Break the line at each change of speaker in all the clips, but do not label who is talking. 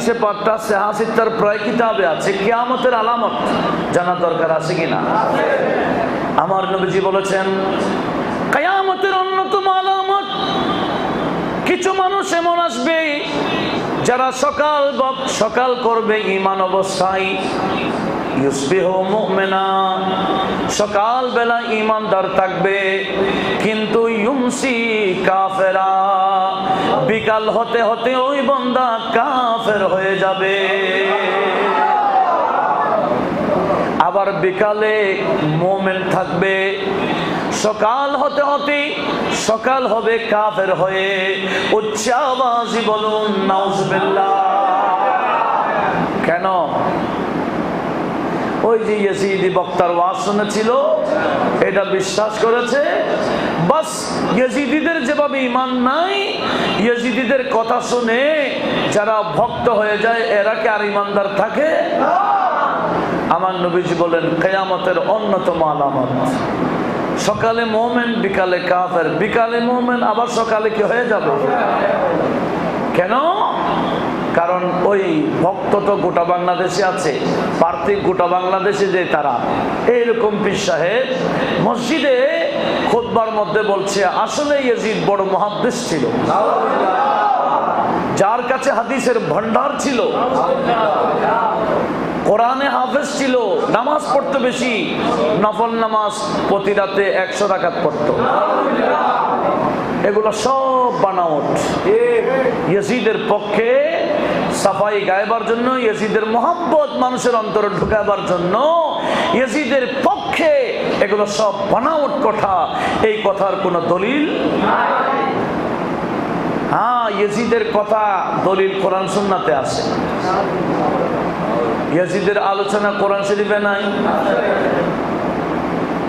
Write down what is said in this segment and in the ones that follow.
হাদিসে পাঠটা সিত্তার প্রায় কিতাবে আছে। কিয়ামতের আলামত জানার দরকার আছে কিনা? আমার নবীজি বলেছেন কিয়ামতের অন্যতম আলামত, কিছু মানুষ এমন আসবে যারা সকাল করবে ঈমান অবস্থায়, ইউসবিহু মুমিনা, সকাল বেলা ঈমানদার থাকবে, কিন্তু ইউমসি কাফেরা, বিকাল হতে হতে ওই বান্দা কাফের হয়ে যাবে। আবার বিকালে মুমিন থাকবে, সকাল হতে হতে সকাল হবে কাফের হয়ে। উচ্চ আওয়াজে বলুন নাউজুবিল্লাহ। কেন? ওই যে ইয়াজিদি বক্তার ওয়াজ শুনেছিল, এটা বিশ্বাস করেছে, বাস ইয়াজিদিদের যেভাবে ঈমান নাই, ইয়াজিদিদের কথা শুনে যারা ভক্ত হয়ে যায় এরা কি আর ঈমানদার থাকে? আমার নবীজি বলেন কিয়ামতের অন্যতম আলামত, সকালে মুমিন বিকালে কাফের, বিকালে মুমিন আবার সকালে কি হয়ে যাবে? কেন? কারণ ওই ভক্ত তো গোটা বাংলাদেশে আছে, পার্থিব গোটা বাংলাদেশে যে তারা এইরকম পীর সাহেব মসজিদে খুতবার মধ্যে বলছে আসলে ইয়াজিদ বড় মুহাদ্দিস ছিল, যার কাছে হাদিসের ভান্ডার ছিল, কোরআনে হাফেজ ছিল, নামাজ পড়তে বেশি, নফল নামাজ প্রতি রাতে 100 রাকাত পড়ত। এগুলো সব বানাওয়াট। ইয়াজিদের পক্ষে সাফাই গায়বার জন্য, ইয়াজিদের মোহাব্বত মানুষের অন্তরে ঢুকাবার জন্য, ইয়াজিদের পক্ষে এগুলো সব বানাওয়াট কথা। এই কথার কোনো দলিল নাই। হ্যাঁ, ইয়াজিদের কথা দলিল কোরআন সুন্নাতে আছে। ইয়াজিদের আলোচনা কোরআন শরীফে নাই।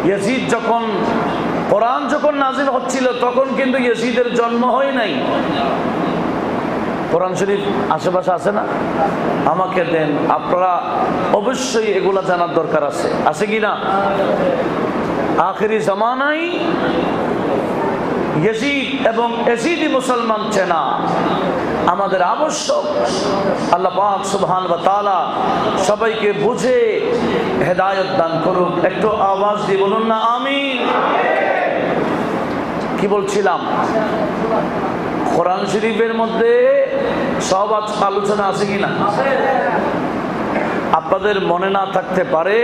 ইয়াজিদ কোরআন যখন নাজিল হচ্ছিল তখন কিন্তু ইয়াজিদের জন্ম হয় নাই। কোরআন শরীফ আশেপাশে আছে না? আমাকে দেন, আপনারা অবশ্যই এগুলা জানার দরকার আছে, আছে কি না? আখিরি জামানায় ইয়াজিদ এবং ইয়াজিদি মুসলমান চেনা আমাদের আবশ্যক। আল্লাহ পাক সুবহানাহু ওয়া তাআলা সবাইকে বুঝে হেদায়েত দান করুক। একটু আওয়াজ দিয়ে বলুন না আমিন। কি বলছিলাম? কোরআন শরীফের মধ্যে সব আলোচনা আছে কিনা? আপনাদের মনে না থাকতে পারে,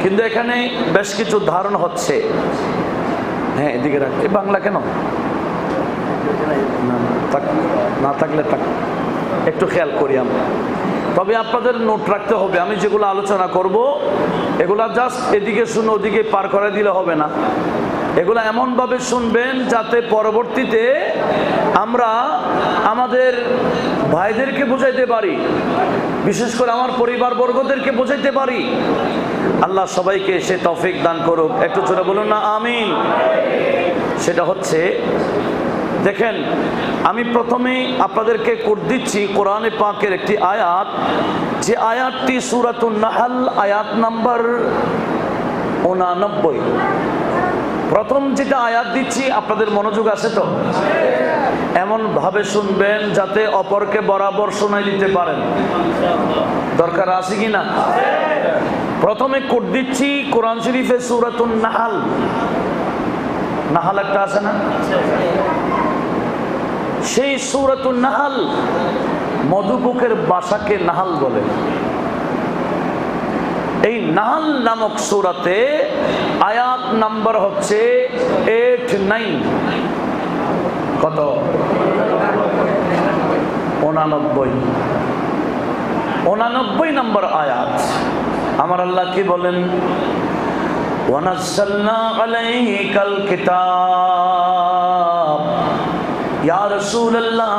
কিন্তু এখানে বেশ কিছু ধারণ হচ্ছে। হ্যাঁ, এদিকে রাখ। এই বাংলা কেন না থাকলে একটু খেয়াল করি আমরা। তবে আপনাদের নোট রাখতে হবে, আমি যেগুলো আলোচনা করব এগুলা জাস্ট এদিকে শুনে ওদিকে পার করে দিলে হবে না। এগুলো এমনভাবে শুনবেন যাতে পরবর্তীতে আমরা আমাদের ভাইদেরকে বোঝাইতে পারি, বিশেষ করে আমার পরিবারবর্গদেরকে বোঝাইতে পারি। আল্লাহ সবাইকে সে তৌফিক দান করুক। একটু জোরে বলুন না আমিন। সেটা হচ্ছে, দেখেন, আমি প্রথমেই আপনাদেরকে কোট দিচ্ছি কোরআনে পাকের একটি আয়াত, যে আয়াতটি সূরাতুন নাহল আয়াত নাম্বার 89। প্রথম যেটা আয়াত দিচ্ছি আপনাদের মনোযোগ আছে তো? এমন ভাবে শুনবেন যাতে অপরকে বরাবর শোনাই দিতে পারেন। দরকার আছে কি না? প্রথমে কোট দিচ্ছি কোরআন শরীফে সূরাতুন নাহল। নাহল একটা আছে না? সেই সূরাতুন নাহল, মধুপুকের বাসাকে নাহল বলে। এই নাহল নামক সূরাতে আয়াত নাম্বার হচ্ছে 89। কত? 89 নম্বর আয়াত। আমার আল্লাহ কি বলেন? ওয়ানাজ্জালনা আলাইকাল কিতাব। ইয়া রাসূলুল্লাহ,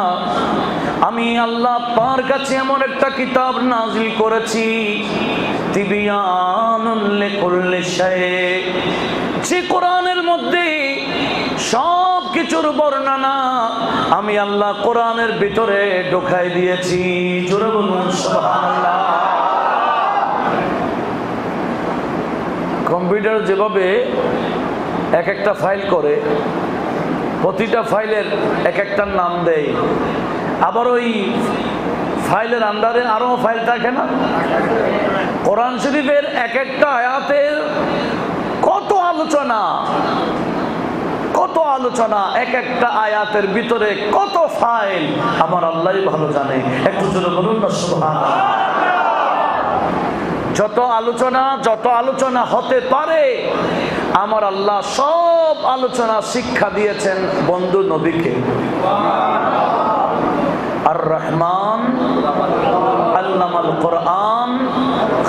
আমি আল্লাহ আপনার কাছে এমন একটা কিতাব নাজিল করেছি, তিবিয়ানুন লিকুল্লি শাই, যে কোরআনের মধ্যে সব কিছুর বর্ণনা আমি আল্লাহ কোরআনের ভিতরে ঢুকাই দিয়েছি। জোরে বলুন সুবহানাল্লাহ। কম্পিউটার যেভাবে এক একটা ফাইল করে, প্রতিটা ফাইলের এক একটা নাম দেয়, আবার ওই ফাইলের আন্ডারে আরো ফাইল থাকে না? কোরআন শরীফের এক একটা আয়াতের কত আলোচনা, কত আলোচনা, এক একটা আয়াতের ভিতরে কত ফাইল আমার আল্লাহই ভালো জানে। একটু জোরে বলুন না সুবহানাল্লাহ। যত আলোচনা হতে পারে আমার আল্লাহ সব আলোচনা শিক্ষা দিয়েছেন বন্ধু নবীকে। আর রহমান আল্লামাল কোরআন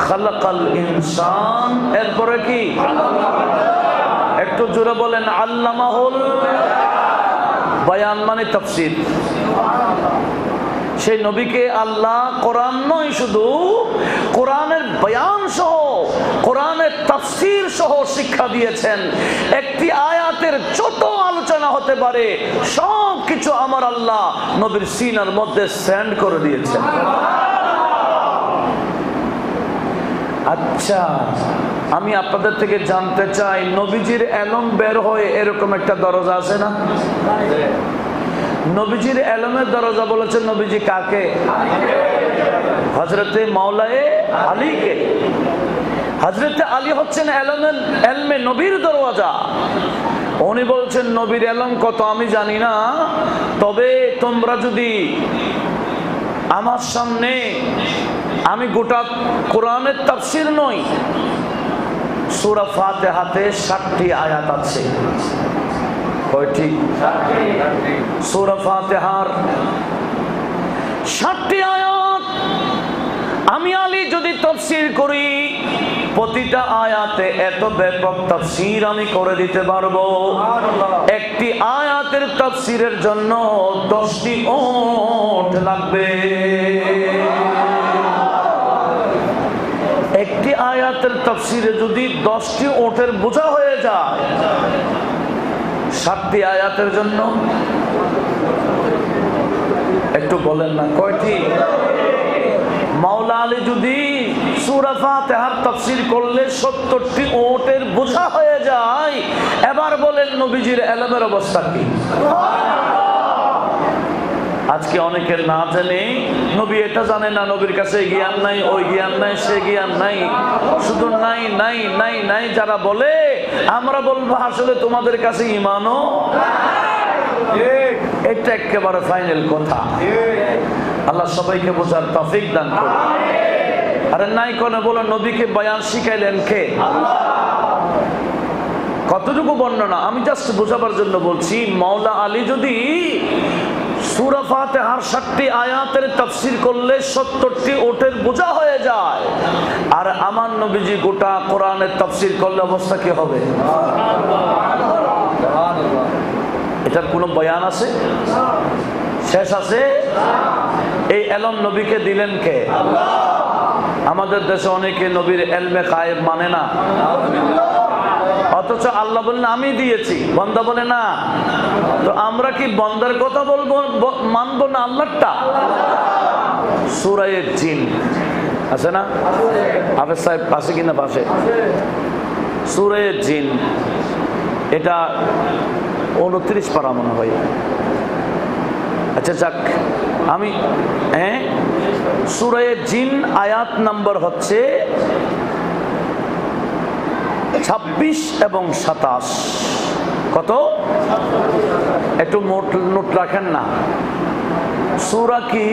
খালাকাল ইনসান, এরপরে কি? একটু জোরে বলেন আল্লামাহুল বায়ান, মানে তাফসীর। সেই নবীকে আল্লাহ কোরআন নয় শুধু কোরআনের বয়ান সহ, কোরআনের তাফসীর সহ শিক্ষা দিয়েছেন। একটি আয়াতের যত আলোচনা হতে পারে সব কিছু আমার আল্লাহ নবীর সিনার মধ্যে সেন্ড করে দিয়েছেন। আচ্ছা, আমি আপনাদের থেকে জানতে চাই, নবীজির এলম বের হয়ে এরকম একটা দরজা আছে না? নবীজির এলমের দরজা বলেছেন নবীজি কাকে? হযরতে মাওলায়ে আলীকে। হযরতে আলী হচ্ছেন এলমে নবীর দরওয়াজা। উনি বলছেন নবীর এলম কত আমি জানি না, তবে তোমরা যদি আমার সামনে, আমি গোটা কোরআনের তাফসীর নই, সূরা ফাতিহাতে 60টি আয়াত আছে। কয়টি? সূরা ফাতিহার 60টি আয়াত। আমি আলী যদি তাফসীর করি, প্রতিটা আয়াতে এত ব্যাপক তাফসীর আমি করে দিতে পারবো। একটি আয়াতের তাফসীরের জন্য 10টি ওট লাগবে। একটি আয়াতের তাফসীরে যদি 10টি ওটের বোঝা হয়ে যায়, 60টি আয়াতের জন্য একটু বলেন না কয়টি? মাওলা আলী যদি সূরা ফাতিহার তাফসীর করলে 70টি ওটের বোঝা হয়ে যায়, এবার বলেন নবীজির ইলমের অবস্থা কি? আজকে অনেকের না জানে, নবী এটা জানে না, নবীর কাছে জ্ঞান নাই, ওই জ্ঞান নাই, সে জ্ঞান নাই, শুধু নাই নাই নাই নাই যারা বলে, আমরা বলবো আসলে তোমাদের কাছে ঈমানও এটা একেবারে ফাইনাল কথা। আল্লাহ সবাইকে বোঝার তৌফিক দান করুন। আরে নাই কোন বলো, নবীকে বয়ান শিখাইলেন কে? কতটুকু বর্ণনা আমি জাস্ট বোঝাবার জন্য বলছি। মাওলা আলী যদি সূরা ফাতিহার 60টি আয়াতের তাফসীর করলে 70টি ওটের বোঝা হয়ে যায়, আর আমার নবীজি গোটা কোরআনের তাফসীর করলে অবস্থা কি হবে? এটার কোনো বয়ান আছে? শেষ আছে? এই এলম নবীকে দিলেন কে? আমাদের দেশে অনেকে নবীর এলমে গায়েব মানে না, অথচ আল্লাহ বলেন আমি দিয়েছি, বান্দা বলে না। তো আমরা কি বান্দার কথা বলবো, মানবো না আল্লাহরটা? সূরা জিন আছে না? হাফেজ সাহেব পাশে কিনা? পাশে। সূরা জিন, এটা 29 পারা মনে হয়। আচ্ছা যাক, আমি সূরা জিন আয়াত নাম্বার হচ্ছে 26 এবং 27। কত? একটু নোট রাখেন না। সূরা কি?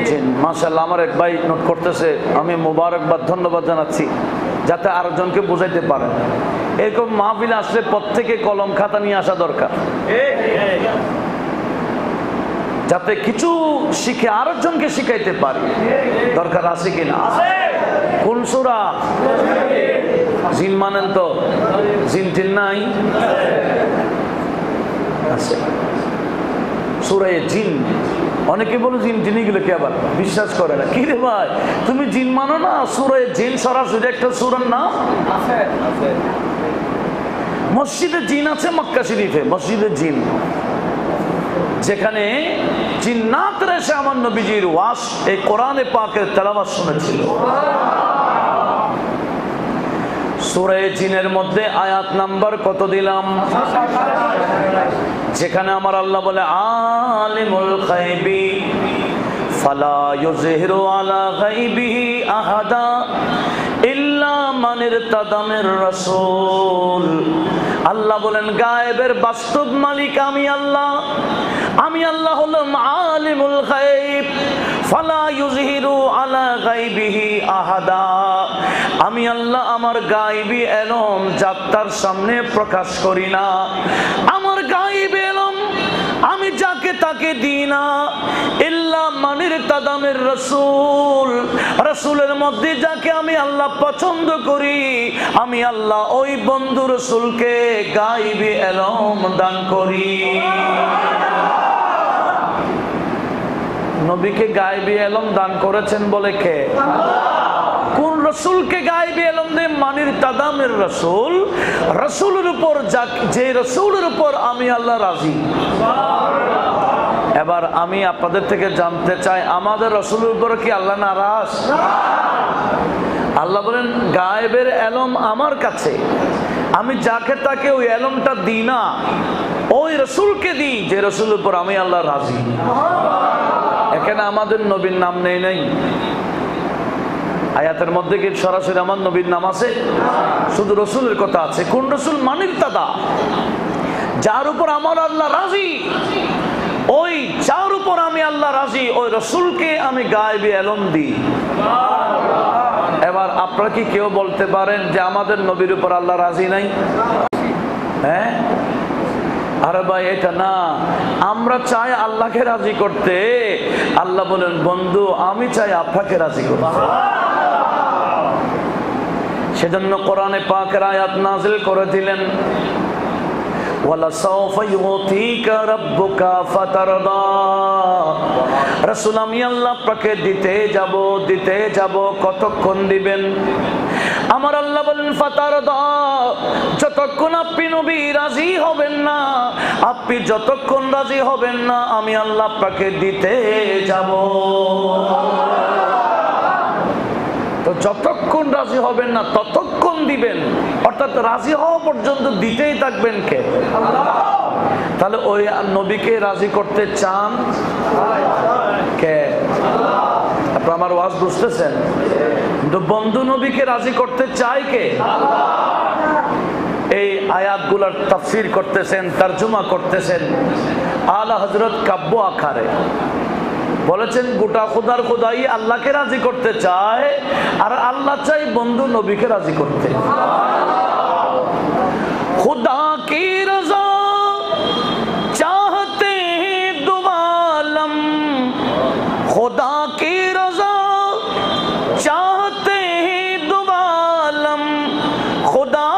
জিন। মাশাআল্লাহ, আমার এক ভাই নোট করতেছে, আমি মোবারকবাদ, ধন্যবাদ জানাচ্ছি, যাতে আরেকজনকে বুঝাইতে পারেন। এরকম মাহফিলে আসলে প্রত্যেকে কলম খাতা নিয়ে আসা দরকার, যাতে কিছু শিখে আরেকজনকে শিখাইতে পারি। দরকার আছে কিনা? কোন সূরা? জিন মানেন তো? জিন টিন নাই? আছে সূরা জিন। অনেকে বলে জিন টিনি গুলো কে আবার বিশ্বাস করে না। কি রে ভাই, তুমি জিন মানো না? সূরা জিন সরাসরি একটা সূরার নাম। মসজিদে জিন আছে মক্কা শরীফে, মসজিদে জিন, যেখানে জিন্নাতরা এসে আমার নবীজির ওয়াজ, এই কোরআনে পাকের তেলাওয়াত শুনেছিল। সূরা জিনের মধ্যে আয়াত নাম্বার কত দিলাম? যেখানে আমার আল্লাহ বলে আলিমুল গায়বি ফালা ইউযহিরু আলা গায়বিহি আহাদা ইল্লা মান ইরতাদা মির রাসূল। আল্লাহ বলেন গায়েবের বাস্তব মালিক আমি আল্লাহ। আমি আল্লাহ হলাম আলিমুল গায়ব। ফালা ইউযহিরু আলা গায়বিহি আহাদা। আমি আল্লাহ আমার গায়বী ইলম যাত্রার সামনে প্রকাশ করি না। আমার গায়বী ইলম আমি যাকে তাকে দিই না। ইল্লা মান ইরতাদা মির রাসূল। রাসূলের মধ্যে যাকে আমি আল্লাহ পছন্দ করি, আমি আল্লাহ ওই বন্ধু রাসূলকে গায়বী ইলম দান করি। নবীকে গায়বী ইলম দান করেছেন বলে কে? কোন রাসূলকে গায়বী ইলম দেন? মানির তাদামের রাসূল। রাসূলের উপর যে রাসূলের উপর আমি আল্লাহ রাজি। এবার আমি আপনাদের থেকে জানতে চাই, আমাদের রাসূলের উপর কি আল্লাহ নারাজ? আল্লাহ বলেন গায়েবের ইলম আমার কাছে, আমি যাকে তাকে ওই ইলমটা দিই না, ওই রাসূলকে দিই যে রাসূলের উপর আমি আল্লাহ রাজি। এখানে আমাদের নবীর নাম নেই নাই। আয়াতের মধ্যে কি সরাসরি আমার নবীর নাম আছে? শুধু রাসূলের কথা আছে। কোন রাসূল? মানির তাদা, যার উপর আমার আল্লাহ রাজি, ওই যার উপর আমি আল্লাহ রাজি ওই রাসূলকে আমি গায়েবী ইলম দিই। এবার আপনারা কি কেউ বলতে পারেন যে আমাদের নবীর উপর আল্লাহ রাজি নাই? হ্যাঁ, আরে ভাই এটা না, আমরা চাই আল্লাহকে রাজি করতে। আল্লাহ বলেন বন্ধু আমি চাই আপনাকে রাজি করতে। সেজন্য কোরআনে পাকের আয়াত নাযিল করে দিলেন, ওয়ালা সাওফা ইউতিকা রাব্বুকা ফাতারদা। রাসূল আমি আল্লাহ আপনাকে দিতে যাব, কতক্ষণ দিবেন? আমার আল্লাহ বলেন ফাতারদা, যতক্ষণ আপনি নবী রাজি হবেন না, আপনি যতক্ষণ রাজি হবেন না আমি আল্লাহ আপনাকে দিতে যাব। তো যতক্ষণ রাজি হবেন না ততক্ষণ দিবেন, অর্থাৎ রাজি হওয়া পর্যন্ত দিতেই থাকবেন কে? তাহলে ওই নবীকে রাজি করতে চান কে? আপনারা আমার ওয়াজ বুঝতেছেন? কিন্তু বন্ধু নবীকে রাজি করতে চায় কে? এই আয়াতগুলোর তাফসীর করতেছেন, তরজমা করতেছেন আলা হযরত কাব্য আকারে। বলেছেন গোটা খোদার খোদাই আল্লাহকে রাজি করতে চায়, আর আল্লাহ চাই বন্ধু নবীকে রাজি করতে। खुदा की रज़ा चाहते हैं दो आलम, खुदा की रज़ा चाहते हैं दो आलम, खुदा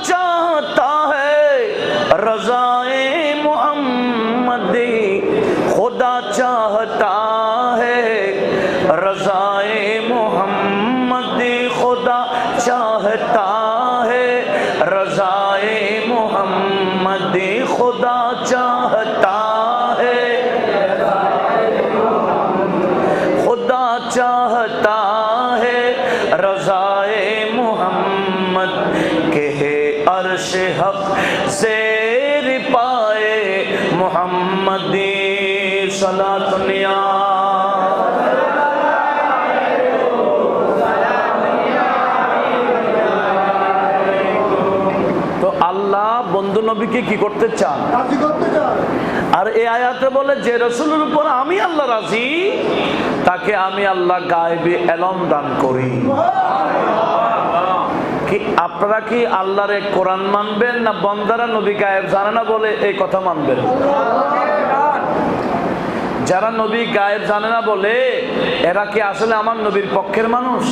चाहता है रज़ाए मुहम्मदी, खुदा चाहता है रज़ाए मुहम्मदी, खुदा चाहता है रज़ाए मुहम्मदी, खुदा चाहता है, खुदा चाहता है रज़ाए मुहम्मद के है अर्श हक ज़ेर पाए मुहम्मदी सलातुनिया। আল্লাহ বন্ধু নবীকে কি করতে চান? রাজি করতে চান। আর এই আয়াতে বলে যে রাসূলের উপর আমি আল্লাহ রাজি, তাকে আমি আল্লাহ গায়েবী ইলম দান করি। কি আপনারা কি আল্লাহর কোরআন মানবেন, না বন্দারা নবী গায়েব জানে না বলে এই কথা মানবেন? যারা নবী গায়েব জানে না বলে এরা কি আসলে আমার নবীর পক্ষের মানুষ?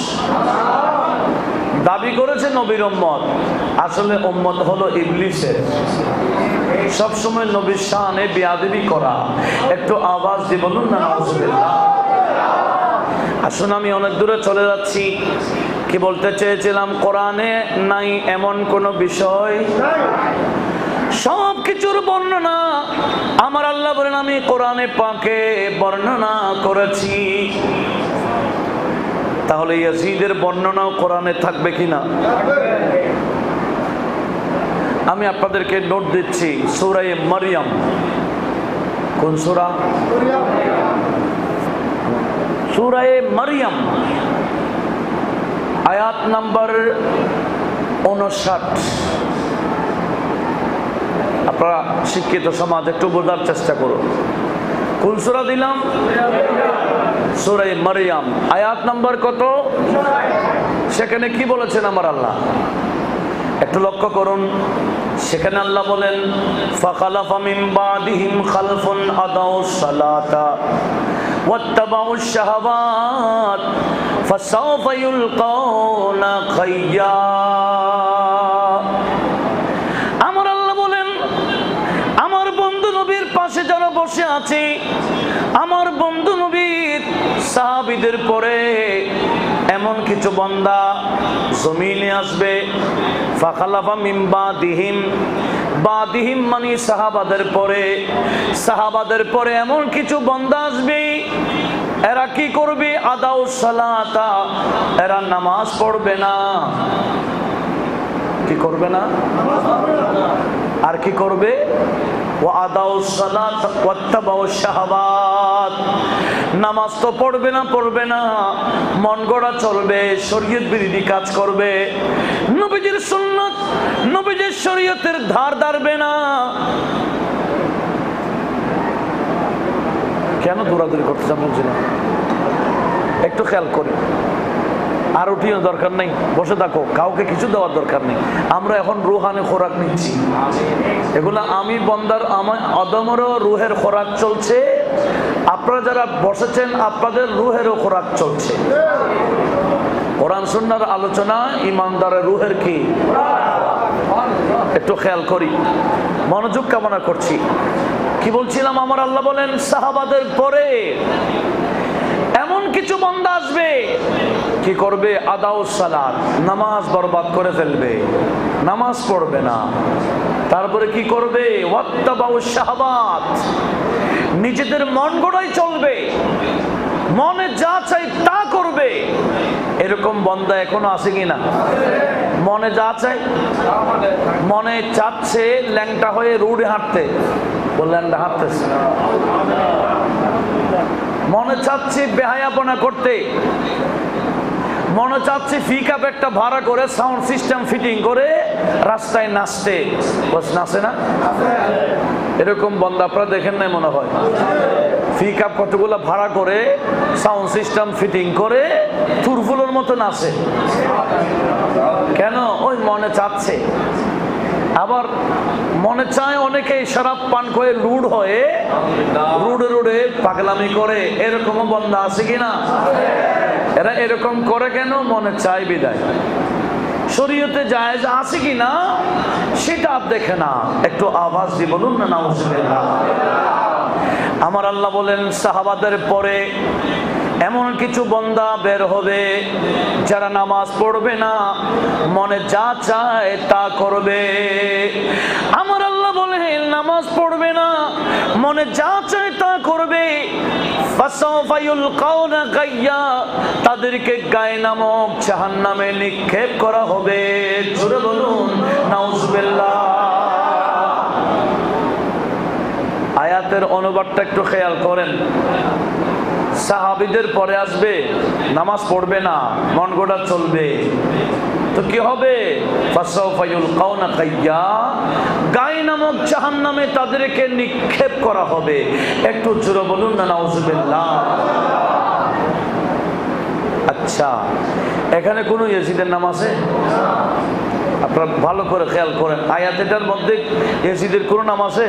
দাবি করেছে নবীর উম্মত, আসলে উম্মত হলো ইবলিসের। সব সময় নবীর শানে বেয়াদবি করা। একটু আওয়াজ দিয়ে বলুন না নাউজুবিল্লাহ। আসুন আমি অনেক দূরে চলে যাচ্ছি। কি বলতে চেয়েছিলাম, কোরআনে নাই এমন কোন বিষয়, সব কিছুর বর্ণনা আমার আল্লাহ বলেন আমি কোরআনে পাকে বর্ণনা করেছি। তাহলে ইয়াজিদের বর্ণনাও কোরআনে থাকবে কিনা? আমি আপনাদেরকে নোট দিচ্ছি, সূরা মরিয়ম। কোন সূরা? সূরা মারইয়াম আয়াত নাম্বার 59। আপনারা শিক্ষিত সমাজ একটু বোঝার চেষ্টা করুন। কোন সূরা দিলাম? সূরা মারইয়াম আয়াত নাম্বার কত? সেখানে কি বলেছেন আমার আল্লাহ একটু লক্ষ্য করুন। সেখানে আল্লাহ বলেন ফাখালাফা মিন বাদিহিম খালফুন আদাউস সালাতা ওয়াত্তাবাউশ শাহাওয়াত ফাসাউফা ইউলকাউনা খাইয়া। আমার আল্লাহ বলেন আমার বন্ধু নবীর পাশে যারা বসে আছে, আমার বন্ধু নবীর সাহাবীদের পরে এমন কিছু বান্দা জমিনে আসবে। ফাখালাফা মিন বাদিহিম, বাদিহিম মানে সাহাবাদের পরে, সাহাবাদের পরে এমন কিছু বান্দা আসবে, এরা কি করবে? আদাউস সালাতা, এরা নামাজ পড়বে না। কি করবে না? আর কি করবে? ওয়া আদাউস সালাত ওয়াত্তাবাউশ শাহাওয়াত, নামাজ তো পড়বে না, পড়বে না, মন গড়া চলবে, শরীয়ত বিরোধী কাজ করবে, নবীজির সুন্নাত নবীজির শরীয়তের ধার ধারবে না। কেন দৌড়াদৌড়ি করতেছেন বুঝছিলাম, একটু খেয়াল করি। আর উঠিও দরকার নেই, বসে থাকো, কাউকে কিছু দেওয়ার দরকার নেই। আমরা এখন রুহানি খোরাক নিচ্ছি, এগুলা আমি বন্দার আমার অদমরও রুহের খোরাক চলছে। আপনারা যারা বসেছেন আপনাদের রুহেরও খোরাক চলছে। কোরআন সুন্নাহর আলোচনা ইমানদারের রুহের কি একটু খেয়াল করি, মনোযোগ কামনা করছি। কি বলছিলাম? আমার আল্লাহ বলেন সাহাবাদের পরে এমন কিছু বান্দা আসবে, কি করবে? আদাউস সালাত, নামাজ বরবাদ করে ফেলবে, নামাজ পড়বে না। তারপরে কি করবে? ওয়াত্তাবাউশ শাহাওয়াত, নিজেদের মন গড়াই চলবে, মনে যা চাই তা করবে। এরকম বান্দা এখনো আছে কিনা? মনে যা চাই, মনে চাচ্ছে ল্যাংটা হয়ে রোডে হাঁটতে, বললেন হাঁটতেছে, মনে চাচ্ছে বেহায়াপনা করতে, মনে চাচ্ছে পিকআপ একটা ভাড়া করে সাউন্ড সিস্টেম ফিটিং করে রাস্তায় নাচতে। বস নাচে না? এরকম বন্ধ আপনারা দেখেন নাই মনে হয়? পিকআপ কতগুলো ভাড়া করে সাউন্ড সিস্টেম ফিটিং করে তুরফুলের মতো নাচে। কেন? ওই মনে চাচ্ছে। আবার মনে চায় অনেকে শরাব পান করে লুড হয়ে রোডে রোডে পাগলামি করে, এরকমও বন্ধা আছে কিনা? এরা এরকম করে কেন? মনে চায় বিদায়। শরীয়তে জায়েজ আছে কিনা সেটা আপ দেখে না, একটু আওয়াজ দিয়ে বলুন না নাউজুবিল্লাহ। আমার আল্লাহ বলেন সাহাবাদের পরে এমন কিছু বান্দা বের হবে যারা নামাজ পড়বে না, মনে যা চায় তা করবে। আমার আল্লাহ বলেন নামাজ পড়বে না, মনে যা চায় তা করবে। ফাসাউফা ইউলকাউনা গাইয়া, তাদেরকে গায়ে নামক জাহান্নামে নিক্ষেপ করা হবে। জোরে বলুন নাউজুবিল্লাহ। আয়াতের অনুবাদটা একটু খেয়াল করেন। সাহাবীদের পরে আসবে, নামাজ পড়বে না, মন গোড়া চলবে, তো কি হবে? ফাসাউফা ইউলকাউনা গাইয়া, গায়ে নামক জাহান্নামে তাদেরকে নিক্ষেপ করা হবে। একটু জোরে বলুন না নাউজুবিল্লাহ। আচ্ছা, এখানে কোন ইয়াজিদের নাম আছে? আপনারা ভালো করে খেয়াল করেন, আয়াতের মধ্যে ইয়াজিদের কোন নাম আছে?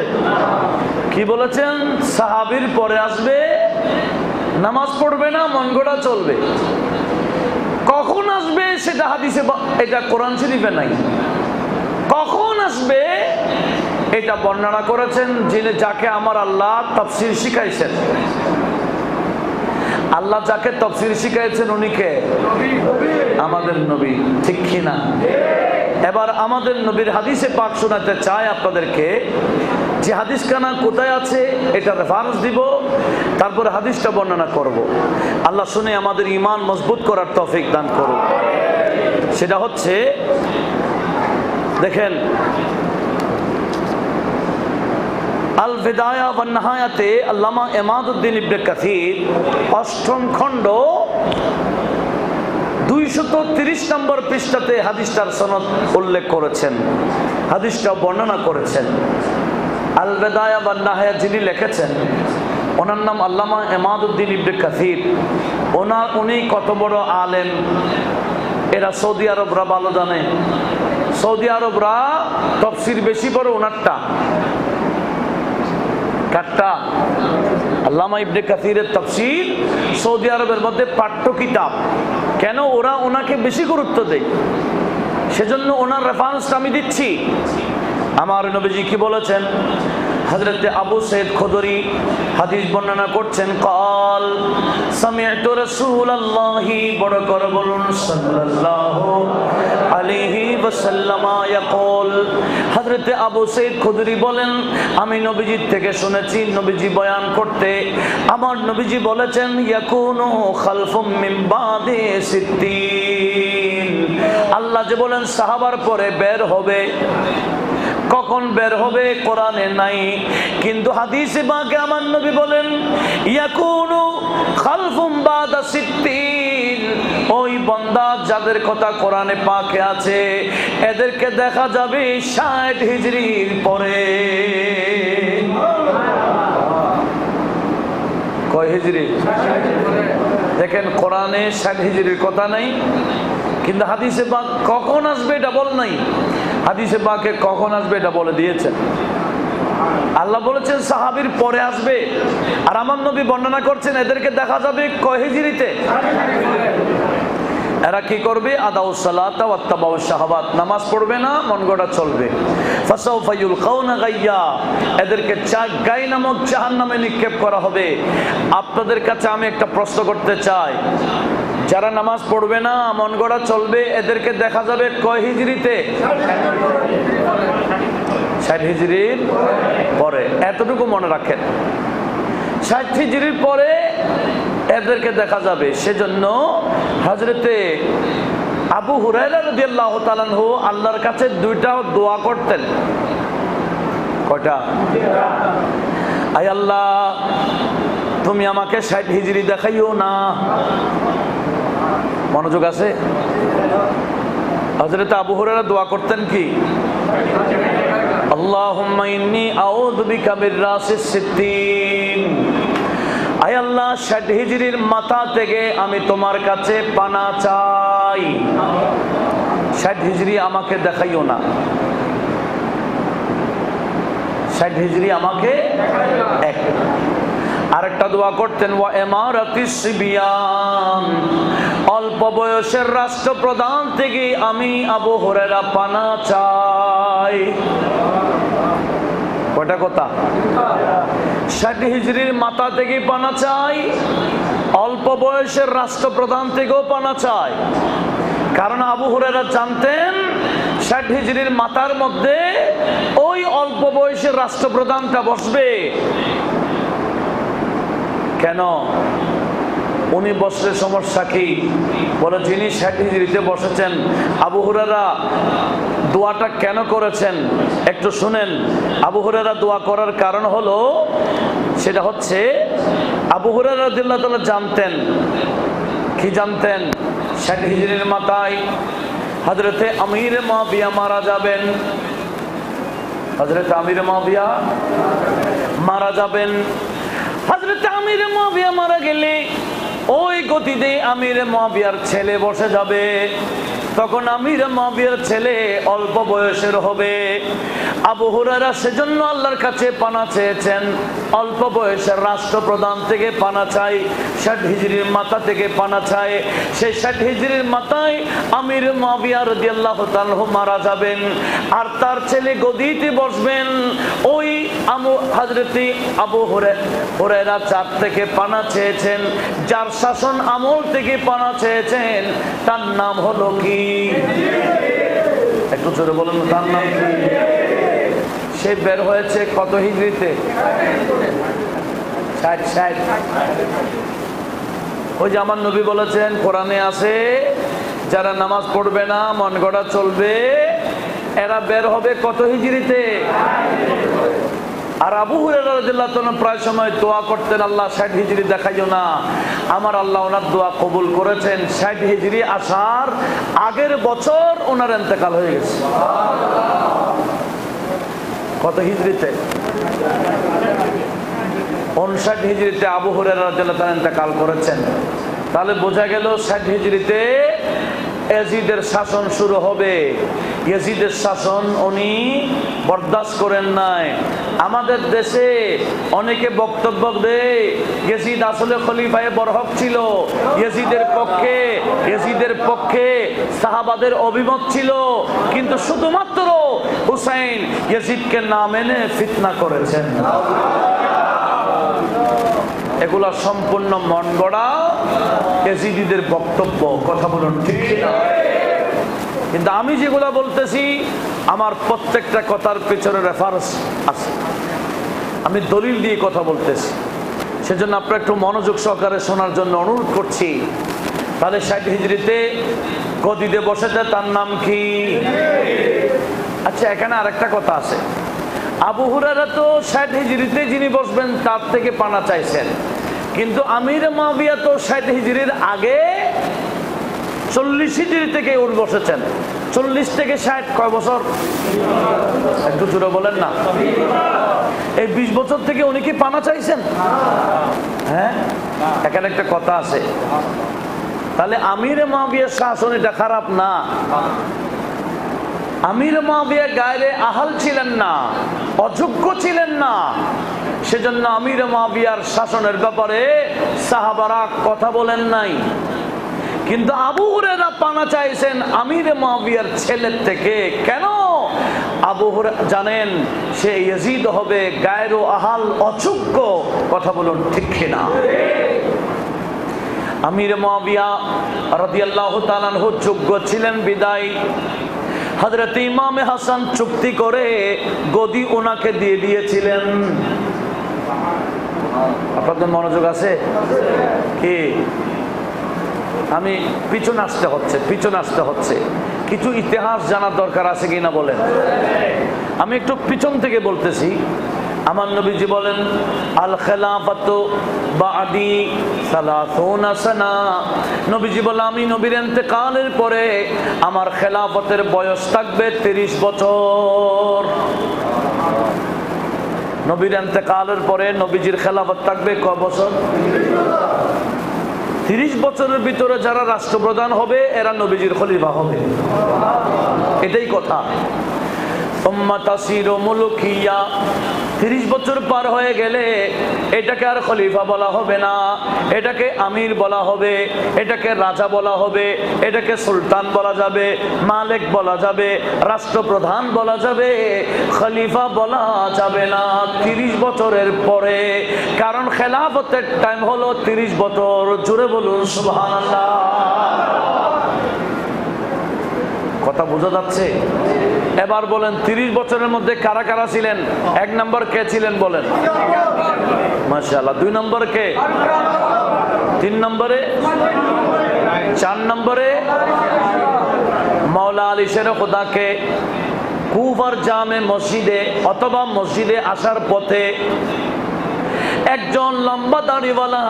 কি বলেছেন? সাহাবীর পরে আসবে, নামাজ পড়বে না, মন গড়া চলবে। কখন আসবে সেটা হাদিসে, এটা কোরআন শরীফে নাই। কখন আসবে এটা বর্ণনা করেছেন যিনি, যাকে আমার আল্লাহ তাফসীর শিখাইছেন। আল্লাহ যাকে তাফসীর শিখাইছেন উনি কে? আমাদের নবী, ঠিক কি না? এবার আমাদের নবীর হাদিসে পাক শোনাতে চাই আপনাদেরকে, যে হাদিস কানা কোথায় আছে এটা রেফারেন্স দিব, তারপরে হাদিসটা বর্ণনা করব। আল্লাহ শুনে আমাদের ঈমান মজবুত করার তৌফিক দান করুন। সেটা হচ্ছে, দেখেন আল বিদায়া ওয়ান নিহায়াতে আল্লামা ইমাদউদ্দিন ইবনে কাসির 8ম খণ্ড 230 নম্বর পৃষ্ঠাতে হাদিসটার সনদ উল্লেখ করেছেন, হাদিসটা বর্ণনা করেছেন। আল বিদায়া ওয়ান নিহায়া যিনি লিখেছেন ওনার নাম আল্লামা ইমাদউদ্দিন ইবনে কাসির। উনি কত বড় আলেম এরা সৌদি আরবরা ভালো জানে। সৌদি আরবরা তাফসীর বেশি পড়ে ওনারটা। কাটটা আল্লামা ইবনে কাসিরের তাফসীর সৌদি আরবের মধ্যে পাঠ্য কিতাব। কেন? ওরা ওনাকে বেশি গুরুত্ব দেয়, সেজন্য ওনার রেফারেন্সটা আমি দিচ্ছি। আমার নবীজি কি বলেছেন? হযরত আবু সাঈদ খুদরি হাদিস বর্ণনা করছেন, قال سمعت رسول الله বড় করে বলুন সাল্লাল্লাহু আলাইহি ওয়াসাল্লাম ইয়াকুল। হযরত আবু সাঈদ খুদরি বলেন, আমি নবীজির থেকে শুনেছি, নবীজি বয়ান করতে আমার নবীজি বলেছেন, ইয়াকুনু খালফুম মিন বাদি সিত্তিন। আল্লাহ যে বলেন সাহাবার পরে বের হবে, কখন বের হবে কোরআনে নাই, কিন্তু হাদিসে পাকে আমার নবী বলেন ইয়াকুনু খালফুম বাদা সিত্তিন। ওই বান্দা যাদের কথা কোরআনে পাকে আছে এদেরকে দেখা যাবে 60 হিজরির পরে। কয় হিজরি? দেখেন কোরআনে 60 হিজরির কথা নাই, কিন্তু হাদিসে পাক কখন আসবে এটা বল নাই। হাদিসে পাকে কখন আসবে এটা বলে দিয়েছেন। আল্লাহ বলেছেন সাহাবীর পরে আসবে, আর আমার নবী বর্ণনা করছেন এদেরকে দেখা যাবে কয় হিজরিতে। এরা কি করবে? আদাউস সালাত ওয়া তাবাউস শাহাওয়াত, নামাজ পড়বে না, মন গড়া চলবে। ফাসাউফা ইউলকাউনা গাইয়া, এদেরকে গাই নামক জাহান্নামে নিক্ষেপ করা হবে। আপনাদের কাছে আমি একটা প্রশ্ন করতে চাই, যারা নামাজ পড়বে না, মন গড়া চলবে, এদেরকে দেখা যাবে কয় হিজরিতে? 60 হিজরির পরে। এতটুকু মনে রাখেন, 60 হিজরির পরে এদেরকে দেখা যাবে। সেজন্য হযরতে আবু হুরায়রা রাদিয়াল্লাহু তাআলা আনহু আল্লাহর কাছে 2টা দোয়া করতেন। কয়টা? আয় আল্লাহ, তুমি আমাকে 60 হিজরি দেখাইও না। মনোযোগ আছে? হযরত আবু হুরায়রা দোয়া করতেন কি? আল্লাহুম্মা ইন্নী আউযু বিকা মির রাসিস সিত্তিন। আয় আল্লাহ, 60 হিজরির মাথা থেকে আমি তোমার কাছে পানা চাই, 60 হিজরি আমাকে দেখাইও না। 60 হিজরি আমাকে এক। আরেকটা দোয়া করতেন, ওয়া ইমারাতিস সিবিয়ান, অল্প বয়সের রাষ্ট্রপ্রধান থেকে আমি আবু হুরায়রা পানা চাই। কয়টা কথা? 60 হিজরির মাথা থেকে পানা চাই, অল্প বয়সের রাষ্ট্রপ্রধান থেকেও পানা চাই। কারণ আবু হুরায়রা জানতেন 60 হিজরির মাথার মধ্যে ওই অল্প বয়সের রাষ্ট্রপ্রধানটা বসবে। কেন? উনি বসলে সমস্যা কি? বলে যিনি 60 হিজরিতে বসেছেন, আবু হুরায়রা দোয়াটা কেন করেছেন একটু শুনেন। আবু হুরায়রা দোয়া করার কারণ হলো, সেটা হচ্ছে আবু হুরায়রা রাদিয়াল্লাহু তাআলা জানতেন, কি জানতেন? 60 হিজরির মাথায় হযরতে আমির মুয়াবিয়া মারা যাবেন। হযরতে আমির মুয়াবিয়া মারা যাবেন। হযরতে আমির মুয়াবিয়া মারা গেলে ওই গতিতে আমির মুয়াবিয়ার ছেলে বসে যাবে। তখন আমির মুয়াবিয়ার ছেলে অল্প বয়সের হবে। আবু হুরায়রা সেজন্য আল্লাহর কাছে পানা চেয়েছেন, অল্প বয়সের রাষ্ট্রপ্রধান থেকে পানা চাই, 60 হিজরির মাথা থেকে পানা চাই। সেই 60 হিজরির মাথায় আমির মুয়াবিয়া রাদিয়াল্লাহু তাআলা মারা যাবেন, আর তার ছেলে গদিতে বসবেন। ওই হযরতে আবু হুরায়রা যার থেকে পানা চেয়েছেন, যার শাসন আমল থেকে পানা চেয়েছেন, তার নাম হলো কি? একটু জোরে বলুন, তার নাম কি? সে বের হয়েছে কত হিজরিতে? 60। ওই যে আমার নবী বলেছেন, কোরআনে আছে, যারা নামাজ পড়বে না, মন গড়া চলবে, এরা বের হবে কত হিজরিতে? আর আবু হুরায়রা রাদিয়াল্লাহু তাআলা প্রায় সময় দোয়া করতেন, আল্লাহ 60 হিজরি দেখাইও না। আমার আল্লাহ ওনার দোয়া কবুল করেছেন। 60 হিজরি আসার আগের বছর ওনার ইন্তেকাল হয়ে গেছে। কত হিজরিতে? 59 হিজরিতে আবু হুরায়রা রাদিয়াল্লাহু তাআলা ইন্তেকাল করেছেন। তাহলে বোঝা গেল 60 হিজরিতে ইয়াজিদের শাসন শুরু হবে। ইয়াজিদের শাসন উনি বরদাস্ত করেন নাই। আমাদের দেশে অনেকে বক্তব্য দেয় ইয়াজিদ আসলে খলিফায়ে বরহক ছিল, ইয়াজিদের পক্ষে সাহাবাদের অভিমত ছিল, কিন্তু শুধুমাত্র হুসাইন ইয়াজিদকে না মেনে ফিতনা করেছেন। এগুলা সম্পূর্ণ মন গড়া ইয়াজিদিদের বক্তব্য। কথা বলুন ঠিক না? কিন্তু আমি যেগুলা বলতেছি আমার প্রত্যেকটা কথার পেছনে রেফারেন্স আছে, আমি দলিল দিয়ে কথা বলতেছি। সেজন্য আপনারা একটু মনোযোগ সহকারে শোনার জন্য অনুরোধ করছি। তাহলে 60 হিজরিতে গদিতে বসেছে, তার নাম কি? আচ্ছা, এখানে আরেকটা কথা আছে। আবু হুরায়রা তো 60 হিজরিতে যিনি বসবেন তার থেকে পানা চাইছেন, কিন্তু আমির মুয়াবিয়া তো 60 হিজরির আগে 40 হিজরি থেকে উনি বসেছেন। 40 থেকে 60 কয় বছর? একটু জোরে বলেন না। এই 20 বছর থেকে উনি কি পানা চাইছেন? হ্যাঁ, এখানে একটা কথা আছে। তাহলে আমির মুয়াবিয়ার শাসন এটা খারাপ না। আমির মুয়াবিয়া গায়রে আহাল ছিলেন না, অযোগ্য ছিলেন না। সেজন্য আমির মুয়াবিয়ার শাসনের ব্যাপারে সাহাবারা কথা বলেন নাই। কিন্তু আবু হুরায়রা পানা চাইছেন আমির মুয়াবিয়ার ছেলের থেকে। কেন? আবু হুরায়রা জানেন সে ইয়াজিদ হবে গায়রো আহাল, অযোগ্য। কথা বলুন ঠিক কিনা? আমির মুয়াবিয়া রাদিয়াল্লাহু তাআলা আনহু যোগ্য ছিলেন বিদায় হযরত ইমাম হাসান চুক্তি করে গদি ওনাকে দিয়ে দিয়েছিলেন। আপনাদের মনোযোগ আছে কি? আমি পিছনে আসতে হচ্ছে কিছু ইতিহাস জানার দরকার আছে কিনা বলেন। আমি একটু পিছন থেকে বলতেছি। আমার নবীজি বলেন, আল খেলাফাতু বাদি 30 সানা। নবীজি বলেন, আমি নবীর ইন্তেকালের পরে আমার খেলাফতের বয়স থাকবে 30 বছর। নবীর ইন্তেকালের পরে নবীজির খেলাফত থাকবে কয় বছর? 30 বছরের ভিতরে যারা রাষ্ট্রপ্রধান হবে এরা নবীজির খলিফা হবে। এটাই কথা। 30 বছর পার হয়ে গেলে এটাকে আর খলিফা বলা হবে না, এটাকে আমির বলা হবে, এটাকে রাজা বলা হবে, এটাকে সুলতান বলা যাবে, মালিক বলা যাবে, রাষ্ট্রপ্রধান বলা যাবে, খলিফা বলা যাবে না 30 বছরের পরে। কারণ খেলাফতের টাইম হলো 30 বছর। জোরে বলুন সুবহানাল্লাহ। কথা বোঝা যাচ্ছে? এবার বলেন 30 বছরের মধ্যে কারা কারা ছিলেন? 1 নম্বর কে ছিলেন বলেন? মাশাআল্লাহ। 2 নম্বর কে? 3 নম্বরে? 4 নম্বরে মাওলা আলী শের খোদাকে কুফার জামে মসজিদে অথবা মসজিদে আসার পথে একজন লম্বা দাড়িওয়ালা,